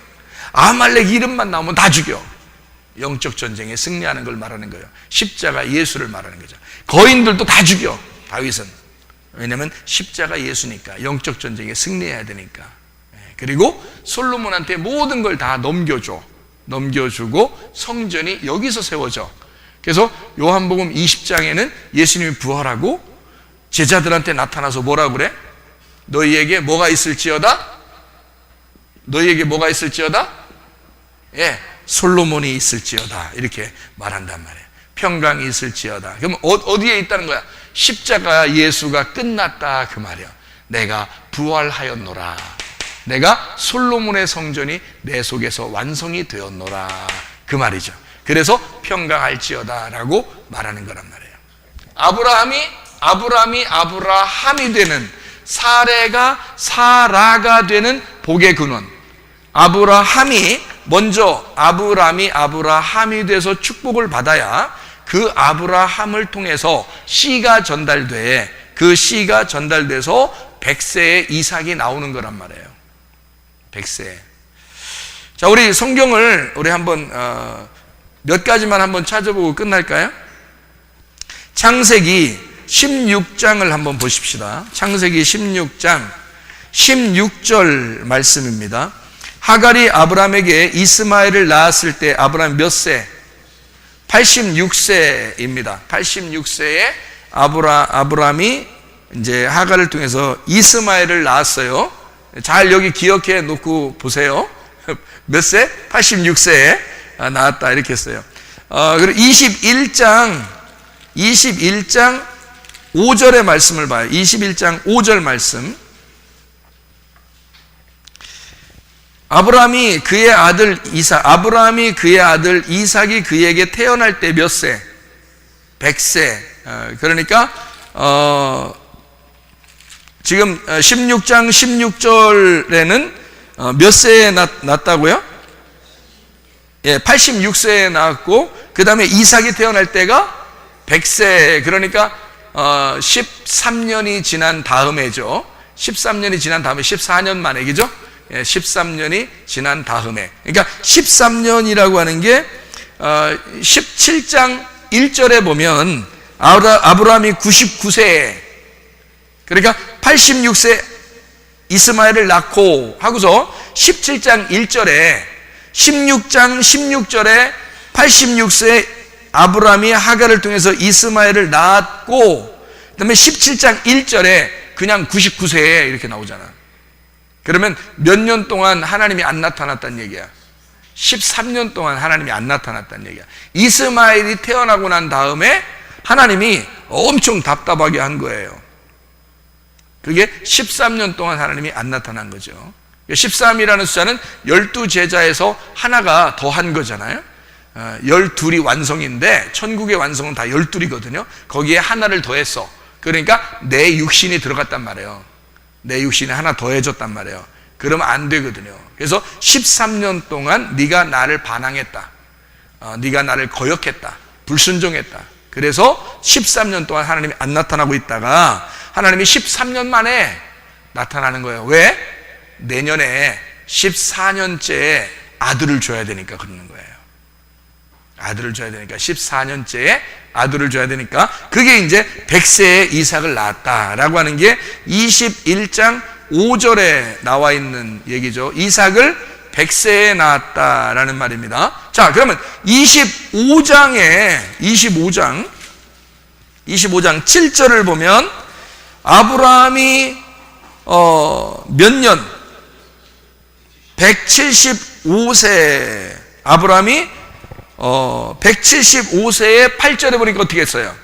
아말렉 이름만 나오면 다 죽여. 영적 전쟁에 승리하는 걸 말하는 거예요. 십자가 예수를 말하는 거죠. 거인들도 다 죽여. 다윗은. 왜냐하면 십자가 예수니까. 영적 전쟁에 승리해야 되니까. 그리고 솔로몬한테 모든 걸 다 넘겨주고 성전이 여기서 세워져. 그래서 요한복음 20장에는 예수님이 부활하고 제자들한테 나타나서 뭐라고 그래? 너희에게 뭐가 있을지어다? 예, 솔로몬이 있을지어다. 이렇게 말한단 말이에요. 평강이 있을지어다. 그럼 어디에 있다는 거야? 십자가 예수가 끝났다 그 말이야. 내가 부활하였노라. 내가 솔로몬의 성전이 내 속에서 완성이 되었노라 그 말이죠. 그래서 평강할지어다 라고 말하는 거란 말이에요. 아브라함이 되는, 사레가 사라가 되는 복의 근원. 아브라함이 돼서 축복을 받아야 그 아브라함을 통해서 씨가 전달돼, 그 씨가 전달돼서 100세의 이삭이 나오는 거란 말이에요. 100세. 자, 우리 성경을 우리 한번 몇 가지만 한번 찾아보고 끝날까요? 창세기 16장을 한번 보십시다. 창세기 16장 16절 말씀입니다. 하갈이 아브라함에게 이스마엘을 낳았을 때 아브라함 몇 세? 86세입니다. 86세에 아브라함이 이제 하갈을 통해서 이스마엘을 낳았어요. 잘 여기 기억해 놓고 보세요. 몇 세? 86세에 낳았다 이렇게 했어요. 그리고 21장 5절의 말씀을 봐요. 21장 5절 말씀. 아브라함이 그의 아들 이삭이 그에게 태어날 때 몇 세? 100세. 그러니까 지금 16장 16절에는 몇 세에 낳았다고요? 예, 86세에 낳았고, 그 다음에 이삭이 태어날 때가 100세, 그러니까 13년이 지난 다음에죠. 13년이 지난 다음에 14년 만에, 그죠? 예, 13년이 지난 다음에. 그러니까 13년이라고 하는 게 17장 1절에 보면 아브라함이 99세, 그러니까 86세 이스마엘을 낳고 하고서 17장 1절에 16장 16절에 86세 아브라함이 하갈을 통해서 이스마엘을 낳았고, 그 다음에 17장 1절에 그냥 99세에 이렇게 나오잖아. 그러면 몇 년 동안 하나님이 안 나타났다는 얘기야? 13년 동안 하나님이 안 나타났다는 얘기야. 이스마엘이 태어나고 난 다음에 하나님이 엄청 답답하게 한 거예요. 그게 13년 동안 하나님이 안 나타난 거죠. 13이라는 숫자는 12제자에서 하나가 더한 거잖아요. 12이 완성인데 천국의 완성은 다 12이거든요. 거기에 하나를 더했어. 그러니까 내 육신이 들어갔단 말이에요. 내 육신에 하나 더해줬단 말이에요. 그러면 안 되거든요. 그래서 13년 동안 네가 나를 반항했다, 네가 나를 거역했다, 불순종했다. 그래서 13년 동안 하나님이 안 나타나고 있다가 하나님이 13년 만에 나타나는 거예요. 왜? 내년에 14년째에 아들을 줘야 되니까 그러는 거예요. 아들을 줘야 되니까, 14년째에 아들을 줘야 되니까, 그게 이제 100세에 이삭을 낳았다라고 하는 게 21장 5절에 나와 있는 얘기죠. 이삭을 100세에 낳았다라는 말입니다. 자, 그러면 25장 7절을 보면 아브라함이 몇 년? 175세. 아브라함이 175세에 8절에 보니까 어떻게 했어요?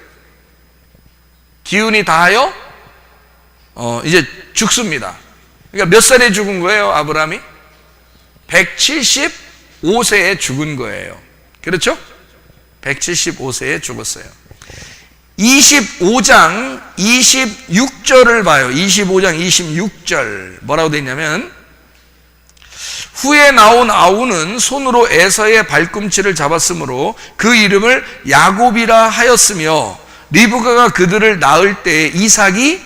기운이 다하여 이제 죽습니다. 그러니까 몇 살에 죽은 거예요, 아브라함이? 175세에 죽은 거예요. 그렇죠? 175세에 죽었어요. 25장 26절을 봐요. 25장 26절 뭐라고 되어 있냐면, 후에 나온 아우는 손으로 에서의 발꿈치를 잡았으므로 그 이름을 야곱이라 하였으며, 리브가가 그들을 낳을 때 이삭이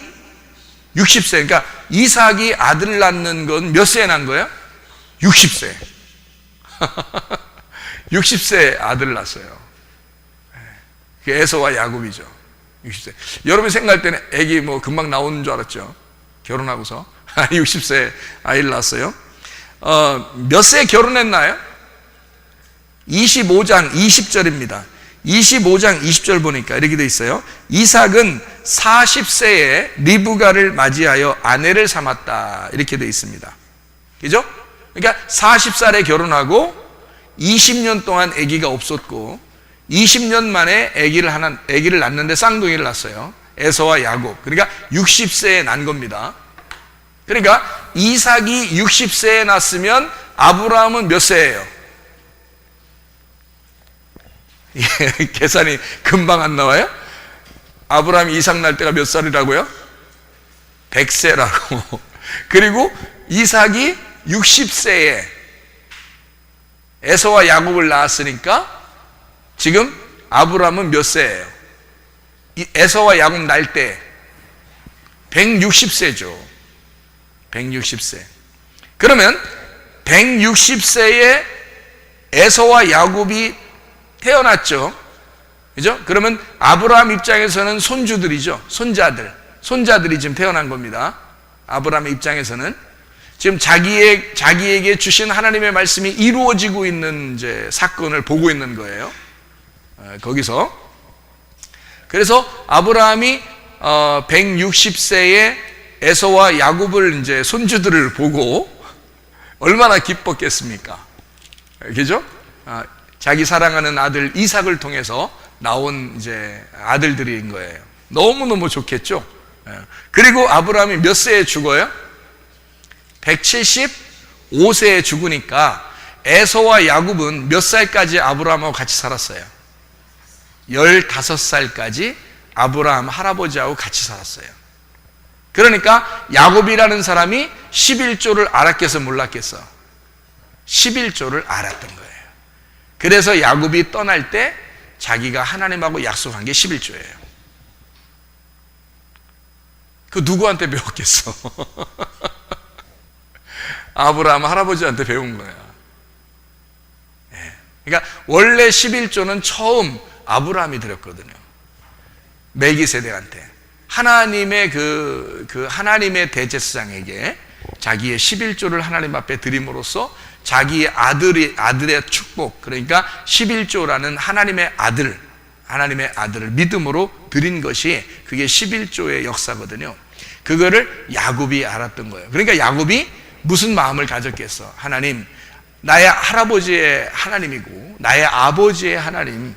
60세. 그러니까 이삭이 아들을 낳는 건 몇 세에 난 거예요? 60세. 60세 아들을 낳았어요. 그 에서와 야곱이죠. 60세. 여러분이 생각할 때는 애기 뭐 금방 나오는 줄 알았죠? 결혼하고서 60세 아이를 낳았어요. 몇 세에 결혼했나요? 25장 20절입니다. 25장 20절 보니까 이렇게 돼 있어요. 이삭은 40세에 리브가를 맞이하여 아내를 삼았다, 이렇게 돼 있습니다. 그죠? 그러니까 40살에 결혼하고 20년 동안 아기가 없었고 20년 만에 아기를 낳는데 쌍둥이를 낳았어요. 에서와 야곱. 그러니까 60세에 난 겁니다. 그러니까 이삭이 60세에 났으면 아브라함은 몇 세예요? 계산이 금방 안 나와요? 아브라함이 이삭 날 때가 몇 살이라고요? 100세라고. 그리고 이삭이 60세에 에서와 야곱을 낳았으니까 지금 아브라함은 몇 세예요? 에서와 야곱 날 때 160세죠. 160세. 그러면 160세에 에서와 야곱이 태어났죠. 그죠? 그러면 아브라함 입장에서는 손주들이죠. 손자들이 지금 태어난 겁니다. 아브라함 입장에서는 지금 자기에게 주신 하나님의 말씀이 이루어지고 있는 이제 사건을 보고 있는 거예요. 거기서. 그래서 아브라함이 160세에 에서와 야곱을 이제 손주들을 보고 얼마나 기뻤겠습니까? 그죠? 자기 사랑하는 아들 이삭을 통해서 나온 이제 아들들인 거예요. 너무너무 좋겠죠? 그리고 아브라함이 몇 세에 죽어요? 175세에 죽으니까 에서와 야곱은 몇 살까지 아브라함하고 같이 살았어요? 15살까지 아브라함 할아버지하고 같이 살았어요. 그러니까 야곱이라는 사람이 11조를 알았겠어 몰랐겠어? 11조를 알았던 거예요. 그래서 야곱이 떠날 때 자기가 하나님하고 약속한 게 11조예요. 그 누구한테 배웠겠어? 아브라함 할아버지한테 배운 거야. 그러니까 원래 11조는 처음 아브라함이 드렸거든요. 멜기세덱한테. 하나님의 하나님의 대제사장에게 자기의 11조를 하나님 앞에 드림으로써 자기의 아들의 축복, 그러니까 11조라는 하나님의 아들을 믿음으로 드린 것이 그게 11조의 역사거든요. 그거를 야곱이 알았던 거예요. 그러니까 야곱이 무슨 마음을 가졌겠어? 하나님, 나의 할아버지의 하나님이고 나의 아버지의 하나님,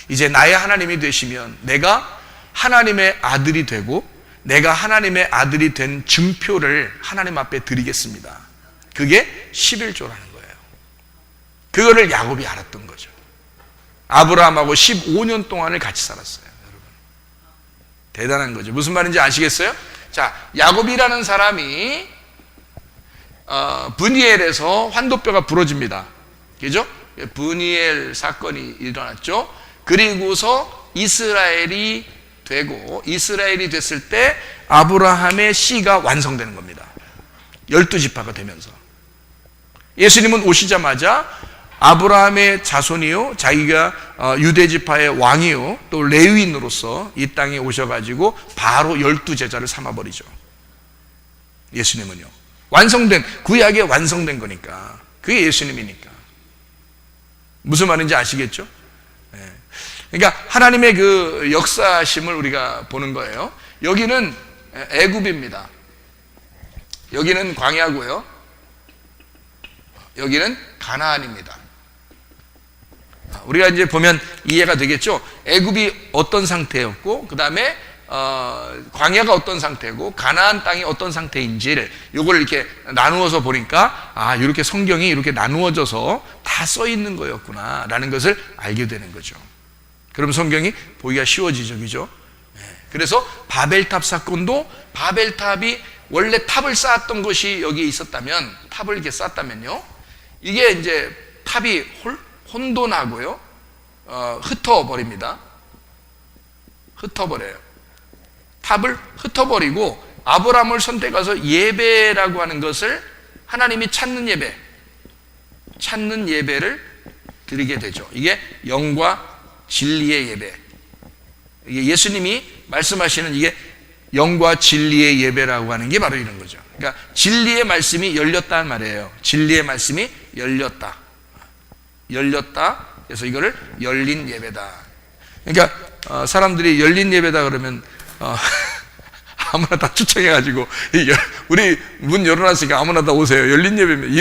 이제 나의 하나님이 되시면 내가 하나님의 아들이 되고 내가 하나님의 아들이 된 증표를 하나님 앞에 드리겠습니다. 그게 11조라는 거예요. 그거를 야곱이 알았던 거죠. 아브라함하고 15년 동안을 같이 살았어요. 여러분, 대단한 거죠. 무슨 말인지 아시겠어요? 자, 야곱이라는 사람이 브니엘에서 환도뼈가 부러집니다. 그죠? 브니엘 사건이 일어났죠. 그리고서 이스라엘이 됐을 때 아브라함의 씨가 완성되는 겁니다. 12지파가 되면서. 예수님은 오시자마자 아브라함의 자손이요, 자기가 유대지파의 왕이요, 또 레위인으로서 이 땅에 오셔가지고 바로 12제자를 삼아버리죠. 예수님은요. 구약에 완성된 거니까. 그게 예수님이니까. 무슨 말인지 아시겠죠? 그러니까 하나님의 그 역사심을 우리가 보는 거예요. 여기는 애굽입니다. 여기는 광야고요. 여기는 가나안입니다. 우리가 이제 보면 이해가 되겠죠? 애굽이 어떤 상태였고, 그 다음에 광야가 어떤 상태고 가나안 땅이 어떤 상태인지를 요걸 이렇게 나누어서 보니까 이렇게 성경이 이렇게 나누어져서 다 써 있는 거였구나 라는 것을 알게 되는 거죠. 그럼 성경이 보기가 쉬워지죠, 그죠? 그래서 바벨탑 사건도, 바벨탑이 원래 탑을 쌓았던 것이 여기에 있었다면, 탑을 이렇게 쌓았다면요, 이게 이제 탑이 혼돈하고요, 흩어버립니다. 흩어버려요. 탑을 흩어버리고 아브라함을 선택해서 예배라고 하는 것을, 하나님이 찾는 예배를 드리게 되죠. 이게 영과 진리의 예배. 이게 예수님이 말씀하시는 이게 영과 진리의 예배라고 하는 게 바로 이런 거죠. 그러니까 진리의 말씀이 열렸다는 말이에요. 진리의 말씀이 열렸다. 그래서 이거를 열린 예배다. 그러니까 사람들이 열린 예배다 그러면 아무나 다 추천해가지고 우리 문 열어놨으니까 아무나 다 오세요. 열린 예배면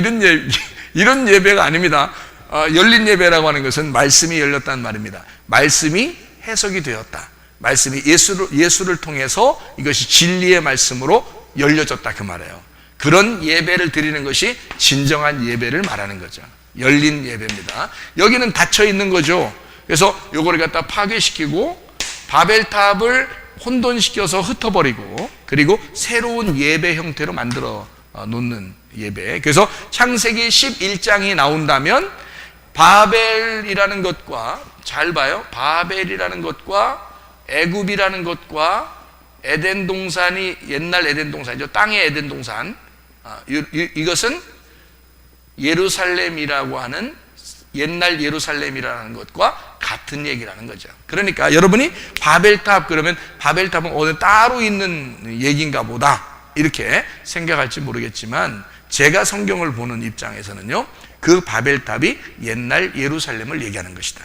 이런 예배가 아닙니다. 열린 예배라고 하는 것은 말씀이 열렸다는 말입니다. 말씀이 해석이 되었다. 말씀이 예수를 통해서 이것이 진리의 말씀으로 열려졌다, 그 말이에요. 그런 예배를 드리는 것이 진정한 예배를 말하는 거죠. 열린 예배입니다. 여기는 닫혀 있는 거죠. 그래서 요거를 갖다 파괴시키고 바벨탑을 혼돈시켜서 흩어버리고, 그리고 새로운 예배 형태로 만들어 놓는 예배. 그래서 창세기 11장이 나온다면 바벨이라는 것과, 잘 봐요, 바벨이라는 것과 애굽이라는 것과 에덴 동산이 옛날 에덴 동산이죠. 땅의 에덴 동산. 이것은 예루살렘이라고 하는, 옛날 예루살렘이라는 것과 같은 얘기라는 거죠. 그러니까 여러분이 바벨탑 그러면 바벨탑은 어느 따로 있는 얘기인가 보다 이렇게 생각할지 모르겠지만, 제가 성경을 보는 입장에서는요, 그 바벨탑이 옛날 예루살렘을 얘기하는 것이다.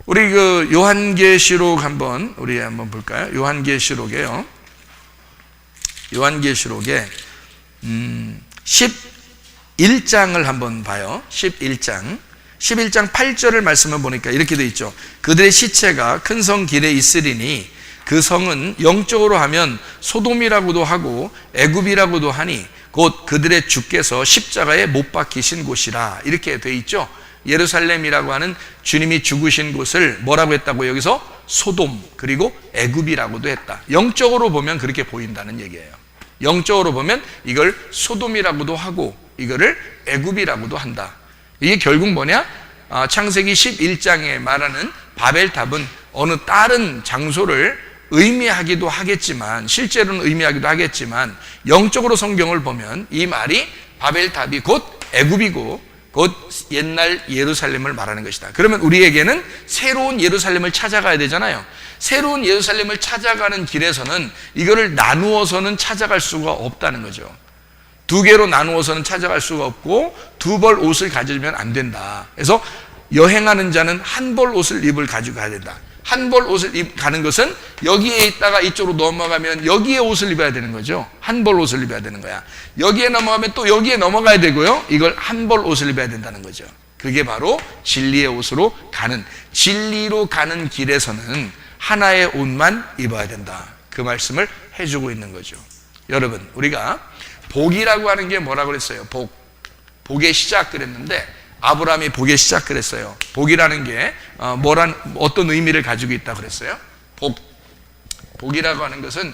우리 그 요한계시록 우리 한번 볼까요? 요한계시록에 11장을 한번 봐요. 11장 8절을 말씀을 보니까 이렇게 돼 있죠. 그들의 시체가 큰 성 길에 있으리니 그 성은 영적으로 하면 소돔이라고도 하고 애굽이라고도 하니 곧 그들의 주께서 십자가에 못 박히신 곳이라, 이렇게 돼 있죠. 예루살렘이라고 하는 주님이 죽으신 곳을 뭐라고 했다고? 여기서 소돔 그리고 애굽이라고도 했다. 영적으로 보면 그렇게 보인다는 얘기예요. 영적으로 보면 이걸 소돔이라고도 하고 이거를 애굽이라고도 한다. 이게 결국 뭐냐? 창세기 11장에 말하는 바벨탑은 어느 다른 장소를 의미하기도 하겠지만, 실제로는 의미하기도 하겠지만, 영적으로 성경을 보면 이 말이 바벨탑이 곧 애굽이고 곧 옛날 예루살렘을 말하는 것이다. 그러면 우리에게는 새로운 예루살렘을 찾아가야 되잖아요. 새로운 예루살렘을 찾아가는 길에서는 이거를 나누어서는 찾아갈 수가 없다는 거죠. 두 개로 나누어서는 찾아갈 수가 없고 두 벌 옷을 가지면 안 된다. 그래서 여행하는 자는 한 벌 옷을 입을 가지고 가야 된다. 한 벌 옷을 가는 것은 여기에 있다가 이쪽으로 넘어가면 여기에 옷을 입어야 되는 거죠. 한 벌 옷을 입어야 되는 거야. 여기에 넘어가면 또 여기에 넘어가야 되고요. 이걸 한 벌 옷을 입어야 된다는 거죠. 그게 바로 진리의 옷으로 가는, 진리로 가는 길에서는 하나의 옷만 입어야 된다. 그 말씀을 해주고 있는 거죠. 여러분, 우리가 복이라고 하는 게 뭐라고 그랬어요? 복의 시작 그랬는데 아브라함이 복의 시작 그랬어요. 복이라는 게 어떤 의미를 가지고 있다 그랬어요? 복이라고 하는 것은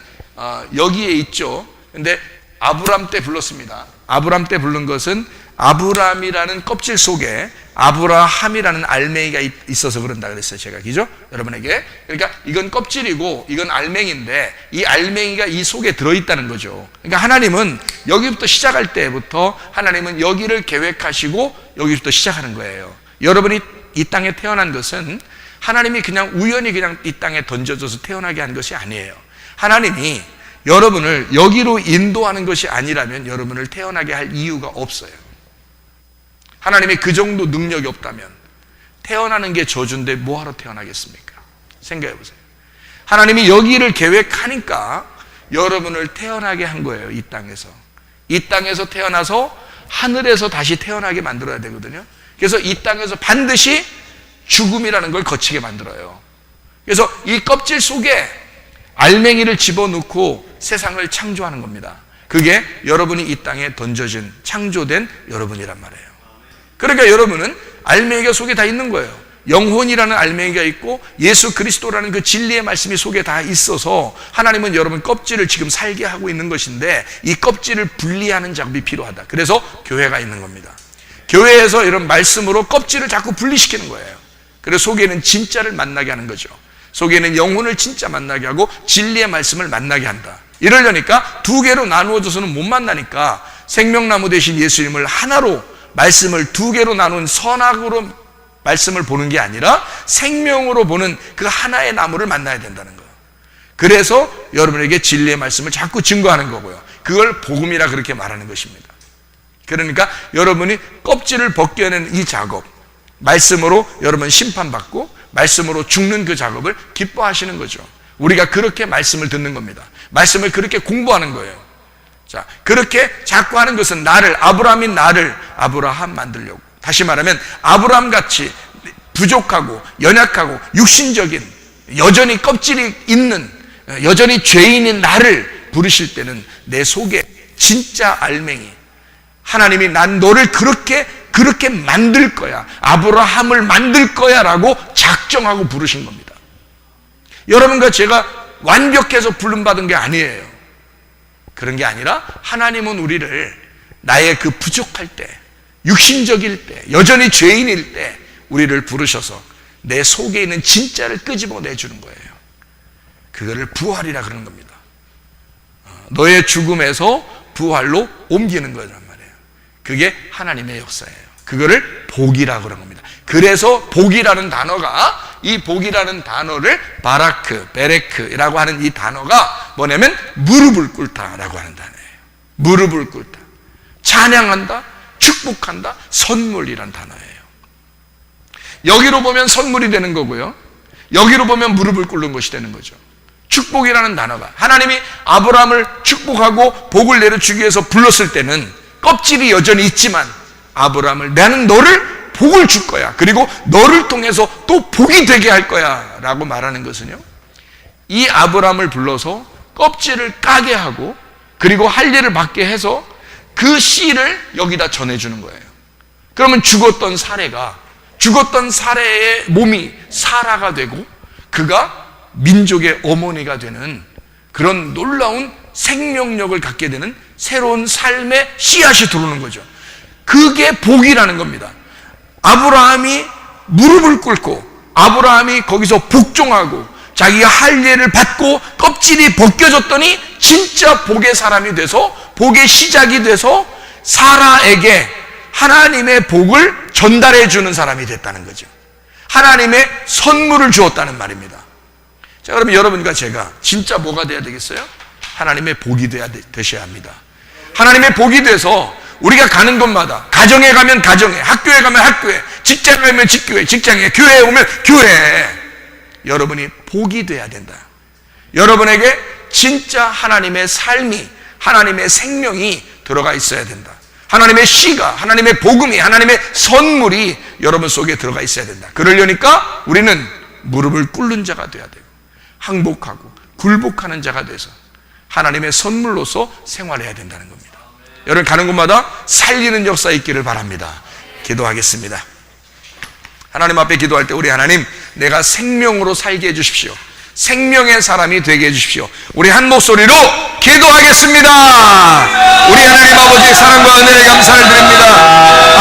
여기에 있죠. 근데 아브라함 때 불렀습니다. 아브라함 때 부른 것은 아브라함이라는 껍질 속에 아브라함이라는 알맹이가 있어서 그런다 그랬어요. 제가 그죠? 여러분에게. 그러니까 이건 껍질이고 이건 알맹이인데 이 알맹이가 이 속에 들어있다는 거죠. 그러니까 하나님은 여기부터 시작할 때부터 하나님은 여기를 계획하시고 여기부터 시작하는 거예요. 여러분이 이 땅에 태어난 것은 하나님이 그냥 우연히 그냥 이 땅에 던져져서 태어나게 한 것이 아니에요. 하나님이 여러분을 여기로 인도하는 것이 아니라면 여러분을 태어나게 할 이유가 없어요. 하나님이 그 정도 능력이 없다면 태어나는 게 저주인데 뭐하러 태어나겠습니까? 생각해 보세요. 하나님이 여기를 계획하니까 여러분을 태어나게 한 거예요. 이 땅에서. 이 땅에서 태어나서 하늘에서 다시 태어나게 만들어야 되거든요. 그래서 이 땅에서 반드시 죽음이라는 걸 거치게 만들어요. 그래서 이 껍질 속에 알맹이를 집어넣고 세상을 창조하는 겁니다. 그게 여러분이 이 땅에 던져진, 창조된 여러분이란 말이에요. 그러니까 여러분은 알맹이가 속에 다 있는 거예요. 영혼이라는 알맹이가 있고 예수 그리스도라는 그 진리의 말씀이 속에 다 있어서 하나님은 여러분 껍질을 지금 살게 하고 있는 것인데 이 껍질을 분리하는 작업이 필요하다. 그래서 교회가 있는 겁니다. 교회에서 이런 말씀으로 껍질을 자꾸 분리시키는 거예요. 그래서 속에는 진짜를 만나게 하는 거죠. 속에는 영혼을 진짜 만나게 하고 진리의 말씀을 만나게 한다. 이러려니까 두 개로 나누어져서는 못 만나니까 생명나무 대신 예수님을 하나로, 말씀을 두 개로 나눈 선악으로 말씀을 보는 게 아니라 생명으로 보는 그 하나의 나무를 만나야 된다는 거예요. 그래서 여러분에게 진리의 말씀을 자꾸 증거하는 거고요. 그걸 복음이라 그렇게 말하는 것입니다. 그러니까 여러분이 껍질을 벗겨내는 이 작업, 말씀으로 여러분 심판받고 말씀으로 죽는 그 작업을 기뻐하시는 거죠. 우리가 그렇게 말씀을 듣는 겁니다. 말씀을 그렇게 공부하는 거예요. 자, 그렇게 자꾸 하는 것은 나를, 아브라함인 나를 아브라함 만들려고. 다시 말하면 아브라함 같이 부족하고 연약하고 육신적인, 여전히 껍질이 있는, 여전히 죄인인 나를 부르실 때는 내 속에 진짜 알맹이, 하나님이 난 너를 그렇게 만들 거야, 아브라함을 만들 거야 라고 작정하고 부르신 겁니다. 여러분과 제가 완벽해서 부름받은 게 아니에요. 그런 게 아니라 하나님은 우리를 나의 그 부족할 때, 육신적일 때, 여전히 죄인일 때 우리를 부르셔서 내 속에 있는 진짜를 끄집어내주는 거예요. 그거를 부활이라 그러는 겁니다. 너의 죽음에서 부활로 옮기는 거란 말이에요. 그게 하나님의 역사예요. 그거를 복이라 그러는 겁니다. 그래서 복이라는 단어가, 이 복이라는 단어를 바라크, 베레크라고 하는 이 단어가 뭐냐면 무릎을 꿇다라고 하는 단어예요. 무릎을 꿇다, 찬양한다, 축복한다, 선물이란 단어예요. 여기로 보면 선물이 되는 거고요, 여기로 보면 무릎을 꿇는 것이 되는 거죠. 축복이라는 단어가, 하나님이 아브라함을 축복하고 복을 내려주기 위해서 불렀을 때는 껍질이 여전히 있지만 아브라함을, 나는 너를 복을 줄 거야, 그리고 너를 통해서 또 복이 되게 할 거야 라고 말하는 것은요, 이 아브라함을 불러서 껍질을 까게 하고 그리고 할 일을 받게 해서 그 씨를 여기다 전해주는 거예요. 그러면 죽었던 사례의 몸이 사라가 되고 그가 민족의 어머니가 되는 그런 놀라운 생명력을 갖게 되는 새로운 삶의 씨앗이 들어오는 거죠. 그게 복이라는 겁니다. 아브라함이 무릎을 꿇고 아브라함이 거기서 복종하고 자기가 할 일을 받고 껍질이 벗겨졌더니 진짜 복의 사람이 돼서 복의 시작이 돼서 사라에게 하나님의 복을 전달해 주는 사람이 됐다는 거죠. 하나님의 선물을 주었다는 말입니다. 자, 그러면 여러분과 제가 진짜 뭐가 돼야 되겠어요? 하나님의 복이 되셔야 합니다. 하나님의 복이 돼서 우리가 가는 곳마다, 가정에 가면 가정에, 학교에 가면 학교에, 직장에 가면 직장에, 교회에 오면 교회에 여러분이 복이 돼야 된다. 여러분에게 진짜 하나님의 삶이, 하나님의 생명이 들어가 있어야 된다. 하나님의 씨가, 하나님의 복음이, 하나님의 선물이 여러분 속에 들어가 있어야 된다. 그러려니까 우리는 무릎을 꿇는 자가 돼야 되고 항복하고 굴복하는 자가 돼서 하나님의 선물로서 생활해야 된다는 겁니다. 여러분 가는 곳마다 살리는 역사 있기를 바랍니다. 기도하겠습니다. 하나님 앞에 기도할 때 우리 하나님, 내가 생명으로 살게 해주십시오. 생명의 사람이 되게 해주십시오. 우리 한 목소리로 기도하겠습니다. 우리 하나님 아버지의 사랑과 은혜에 감사를 드립니다.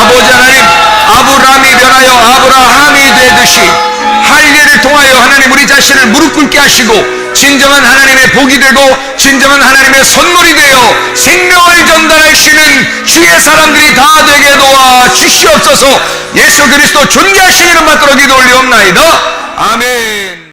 아버지 하나님, 아브라함이 변하여 아브라함이 되듯이 할 일을 통하여 하나님 우리 자신을 무릎 꿇게 하시고 진정한 하나님의 복이 되고 진정한 하나님의 선물이 되어 생명을 전달하시는 주의 사람들이 다 되게 도와 주시옵소서. 예수 그리스도 존귀하신 이름 받들어 기도 올리옵나이다. 아멘.